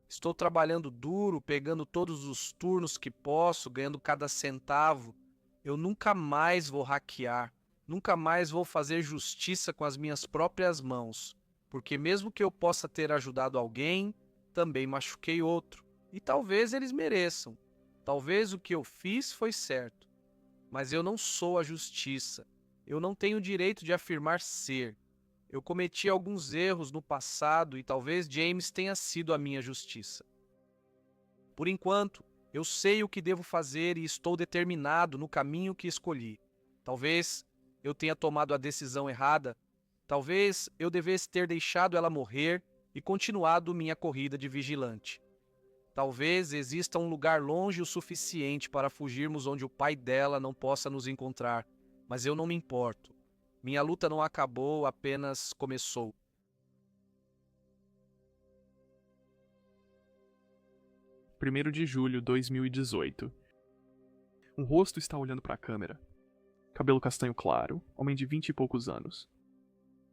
Estou trabalhando duro, pegando todos os turnos que posso, ganhando cada centavo. Eu nunca mais vou hackear, nunca mais vou fazer justiça com as minhas próprias mãos, porque mesmo que eu possa ter ajudado alguém, também machuquei outro. E talvez eles mereçam. Talvez o que eu fiz foi certo. Mas eu não sou a justiça. Eu não tenho o direito de afirmar ser. Eu cometi alguns erros no passado e talvez James tenha sido a minha justiça. Por enquanto, eu sei o que devo fazer e estou determinado no caminho que escolhi. Talvez eu tenha tomado a decisão errada. Talvez eu devesse ter deixado ela morrer e continuado minha corrida de vigilante. Talvez exista um lugar longe o suficiente para fugirmos onde o pai dela não possa nos encontrar, mas eu não me importo. Minha luta não acabou, apenas começou. Primeiro de julho de 2018. Um rosto está olhando para a câmera. Cabelo castanho claro, homem de 20 e poucos anos.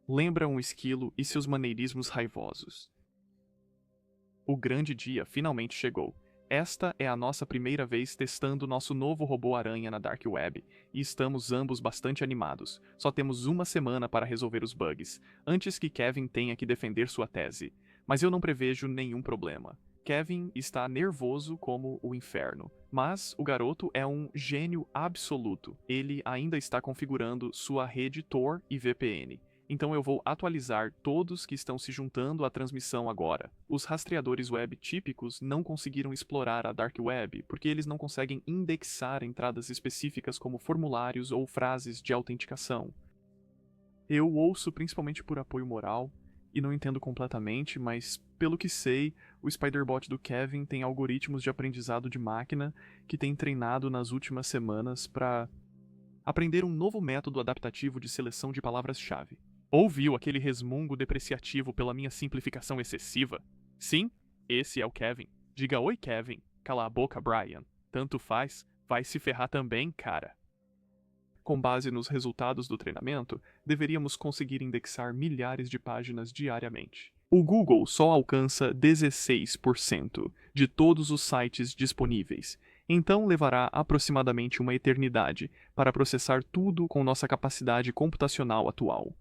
Lembra um esquilo e seus maneirismos raivosos. O grande dia finalmente chegou. Esta é a nossa primeira vez testando nosso novo robô-aranha na Dark Web, e estamos ambos bastante animados. Só temos uma semana para resolver os bugs, antes que Kevin tenha que defender sua tese. Mas eu não prevejo nenhum problema. Kevin está nervoso como o inferno, mas o garoto é um gênio absoluto. Ele ainda está configurando sua rede Tor e VPN. Então eu vou atualizar todos que estão se juntando à transmissão agora. Os rastreadores web típicos não conseguiram explorar a Dark Web porque eles não conseguem indexar entradas específicas como formulários ou frases de autenticação. Eu ouço principalmente por apoio moral e não entendo completamente, mas pelo que sei, o Spiderbot do Kevin tem algoritmos de aprendizado de máquina que tem treinado nas últimas semanas para aprender um novo método adaptativo de seleção de palavras-chave. Ouviu aquele resmungo depreciativo pela minha simplificação excessiva? Sim, esse é o Kevin. Diga oi, Kevin. Cala a boca, Brian. Tanto faz, vai se ferrar também, cara. Com base nos resultados do treinamento, deveríamos conseguir indexar milhares de páginas diariamente. O Google só alcança 16% de todos os sites disponíveis, então levará aproximadamente uma eternidade para processar tudo com nossa capacidade computacional atual.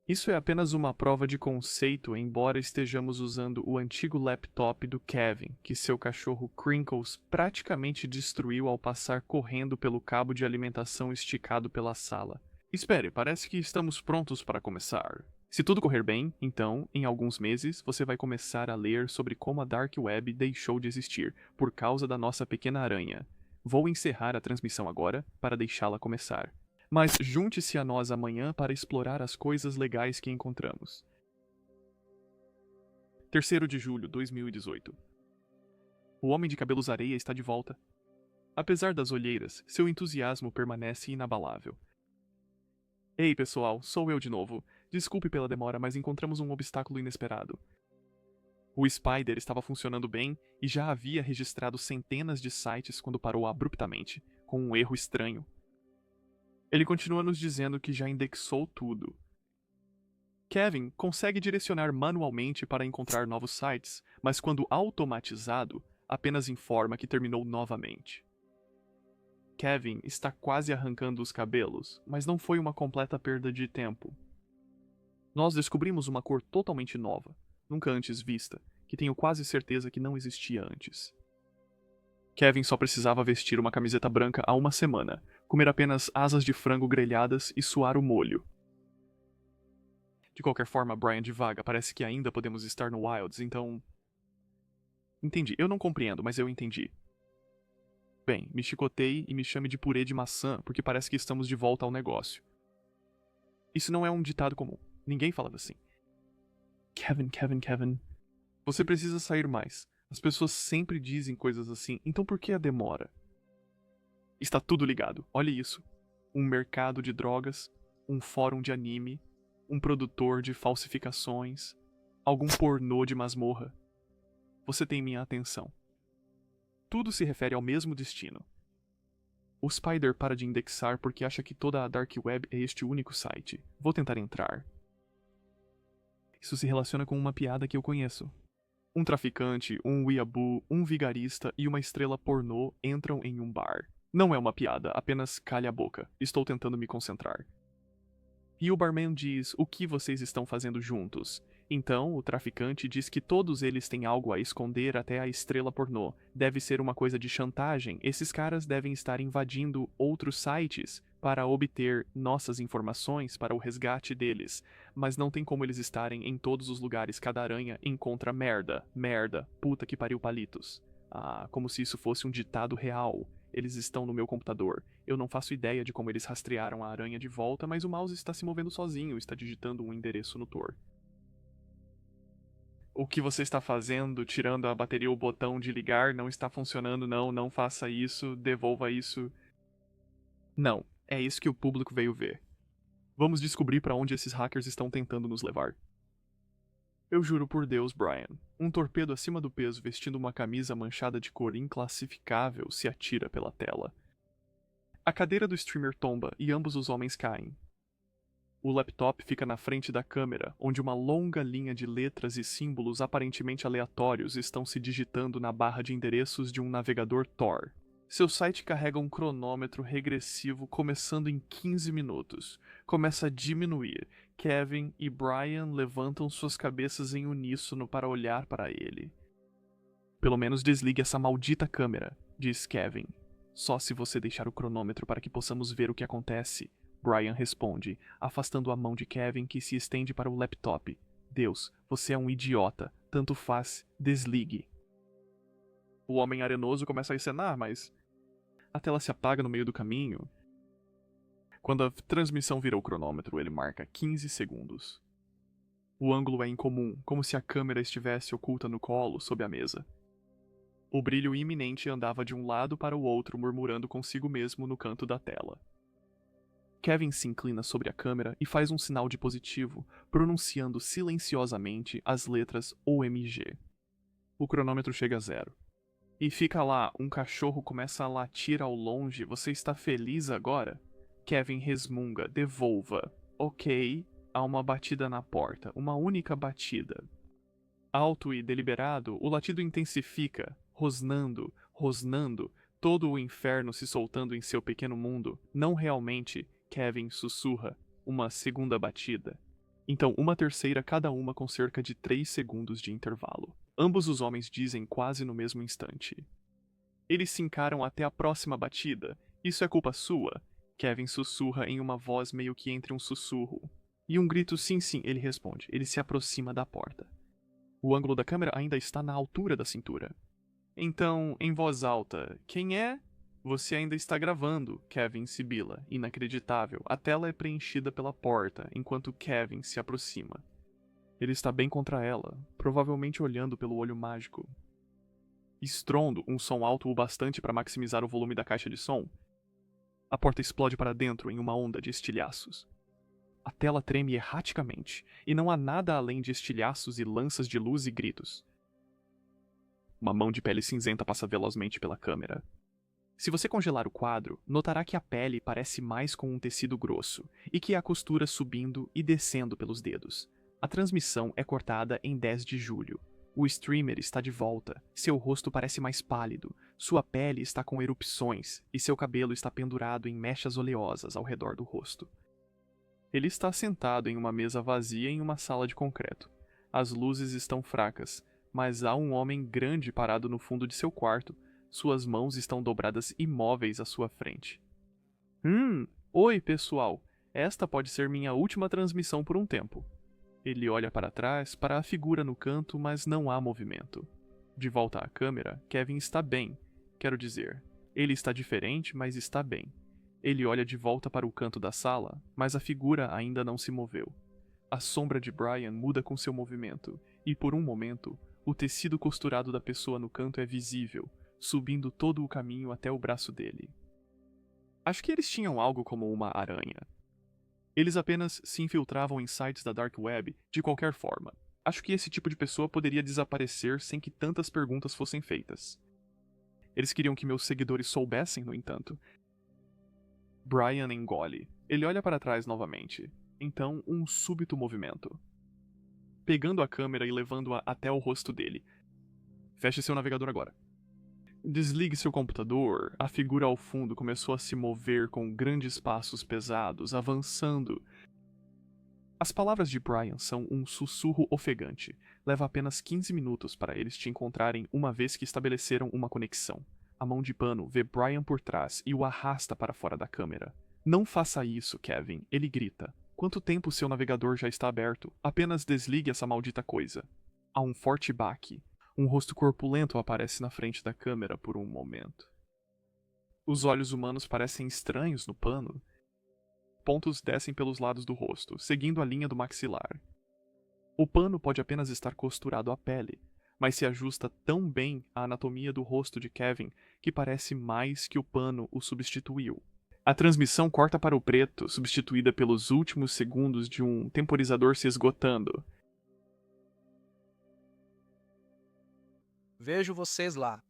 Isso é apenas uma prova de conceito, embora estejamos usando o antigo laptop do Kevin, que seu cachorro Crinkles praticamente destruiu ao passar correndo pelo cabo de alimentação esticado pela sala. Espere, parece que estamos prontos para começar. Se tudo correr bem, então, em alguns meses, você vai começar a ler sobre como a Dark Web deixou de existir, por causa da nossa pequena aranha. Vou encerrar a transmissão agora, para deixá-la começar. Mas junte-se a nós amanhã para explorar as coisas legais que encontramos. 3º de julho de 2018. O homem de cabelos areia está de volta. Apesar das olheiras, seu entusiasmo permanece inabalável. Ei, pessoal, sou eu de novo. Desculpe pela demora, mas encontramos um obstáculo inesperado. O Spider estava funcionando bem e já havia registrado centenas de sites quando parou abruptamente, com um erro estranho. Ele continua nos dizendo que já indexou tudo. Kevin consegue direcionar manualmente para encontrar novos sites, mas quando automatizado, apenas informa que terminou novamente. Kevin está quase arrancando os cabelos, mas não foi uma completa perda de tempo. Nós descobrimos uma cor totalmente nova, nunca antes vista, que tenho quase certeza que não existia antes. Kevin só precisava vestir uma camiseta branca há uma semana, comer apenas asas de frango grelhadas e suar o molho. De qualquer forma, Brian divaga, parece que ainda podemos estar no Wilds, então... Entendi, eu não compreendo, mas eu entendi. Bem, me chicoteie e me chame de purê de maçã, porque parece que estamos de volta ao negócio. Isso não é um ditado comum, ninguém fala assim. Kevin... Você precisa sair mais. As pessoas sempre dizem coisas assim, então por que a demora? Está tudo ligado, olhe isso. Um mercado de drogas, um fórum de anime, um produtor de falsificações, algum pornô de masmorra. Você tem minha atenção. Tudo se refere ao mesmo destino. O Spider para de indexar porque acha que toda a Dark Web é este único site. Vou tentar entrar. Isso se relaciona com uma piada que eu conheço. Um traficante, um weeaboo, um vigarista e uma estrela pornô entram em um bar. Não é uma piada, apenas calha a boca. Estou tentando me concentrar. E o barman diz: o que vocês estão fazendo juntos? Então, o traficante diz que todos eles têm algo a esconder até a estrela pornô. Deve ser uma coisa de chantagem. Esses caras devem estar invadindo outros sites para obter nossas informações para o resgate deles. Mas não tem como eles estarem em todos os lugares. Cada aranha encontra merda. Merda. Puta que pariu palitos. Ah, como se isso fosse um ditado real. Eles estão no meu computador. Eu não faço ideia de como eles rastrearam a aranha de volta, mas o mouse está se movendo sozinho, está digitando um endereço no Tor. O que você está fazendo, tirando a bateria ou o botão de ligar, não está funcionando, não faça isso, devolva isso. Não, é isso que o público veio ver. Vamos descobrir para onde esses hackers estão tentando nos levar. Eu juro por Deus, Brian. Um torpedo acima do peso vestindo uma camisa manchada de cor inclassificável se atira pela tela. A cadeira do streamer tomba e ambos os homens caem. O laptop fica na frente da câmera, onde uma longa linha de letras e símbolos aparentemente aleatórios estão se digitando na barra de endereços de um navegador Tor. Seu site carrega um cronômetro regressivo começando em 15 minutos. Começa a diminuir. Kevin e Brian levantam suas cabeças em uníssono para olhar para ele. Pelo menos desligue essa maldita câmera, diz Kevin. Só se você deixar o cronômetro para que possamos ver o que acontece, Brian responde, afastando a mão de Kevin que se estende para o laptop. Deus, você é um idiota. Tanto faz, desligue. O homem arenoso começa a acenar, mas a tela se apaga no meio do caminho. Quando a transmissão vira o cronômetro, ele marca 15 segundos. O ângulo é incomum, como se a câmera estivesse oculta no colo, sob a mesa. O brilho iminente andava de um lado para o outro, murmurando consigo mesmo no canto da tela. Kevin se inclina sobre a câmera e faz um sinal de positivo, pronunciando silenciosamente as letras OMG. O cronômetro chega a 0. E fica lá, um cachorro começa a latir ao longe. Você está feliz agora? Kevin resmunga, devolva. Ok, há uma batida na porta, uma única batida. Alto e deliberado, o latido intensifica, rosnando, todo o inferno se soltando em seu pequeno mundo. Não realmente, Kevin sussurra, uma segunda batida. Então, uma terceira cada uma com cerca de 3 segundos de intervalo. Ambos os homens dizem quase no mesmo instante. Eles se encaram até a próxima batida. Isso é culpa sua? Kevin sussurra em uma voz meio que entre um sussurro. E um grito sim, ele responde. Ele se aproxima da porta. O ângulo da câmera ainda está na altura da cintura. Então, em voz alta, quem é? Você ainda está gravando, Kevin sibila, inacreditável. A tela é preenchida pela porta, enquanto Kevin se aproxima. Ele está bem contra ela, provavelmente olhando pelo olho mágico. Estrondo, um som alto o bastante para maximizar o volume da caixa de som. A porta explode para dentro em uma onda de estilhaços. A tela treme erraticamente, e não há nada além de estilhaços e lanças de luz e gritos. Uma mão de pele cinzenta passa velozmente pela câmera. Se você congelar o quadro, notará que a pele parece mais com um tecido grosso, e que há costura subindo e descendo pelos dedos. A transmissão é cortada em 10 de julho. O streamer está de volta, seu rosto parece mais pálido, sua pele está com erupções, e seu cabelo está pendurado em mechas oleosas ao redor do rosto. Ele está sentado em uma mesa vazia em uma sala de concreto. As luzes estão fracas, mas há um homem grande parado no fundo de seu quarto. Suas mãos estão dobradas imóveis à sua frente. Oi, pessoal. Esta pode ser minha última transmissão por um tempo. Ele olha para trás, para a figura no canto, mas não há movimento. De volta à câmera, Kevin está bem. Quero dizer, ele está diferente, mas está bem. Ele olha de volta para o canto da sala, mas a figura ainda não se moveu. A sombra de Brian muda com seu movimento, e por um momento, o tecido costurado da pessoa no canto é visível, subindo todo o caminho até o braço dele. Acho que eles tinham algo como uma aranha. Eles apenas se infiltravam em sites da Dark Web de qualquer forma. Acho que esse tipo de pessoa poderia desaparecer sem que tantas perguntas fossem feitas. Eles queriam que meus seguidores soubessem, no entanto. Brian engole. Ele olha para trás novamente. Então, um súbito movimento. Pegando a câmera e levando-a até o rosto dele. Feche seu navegador agora. Desligue seu computador. A figura ao fundo começou a se mover com grandes passos pesados, avançando. As palavras de Brian são um sussurro ofegante. Leva apenas 15 minutos para eles te encontrarem uma vez que estabeleceram uma conexão. A mão de pano vê Brian por trás e o arrasta para fora da câmera. Não faça isso, Kevin, ele grita. Quanto tempo seu navegador já está aberto? Apenas desligue essa maldita coisa. Há um forte baque. Um rosto corpulento aparece na frente da câmera por um momento. Os olhos humanos parecem estranhos no pano. Pontos descem pelos lados do rosto, seguindo a linha do maxilar. O pano pode apenas estar costurado à pele, mas se ajusta tão bem à anatomia do rosto de Kevin que parece mais que o pano o substituiu. A transmissão corta para o preto, substituída pelos últimos segundos de um temporizador se esgotando. Vejo vocês lá.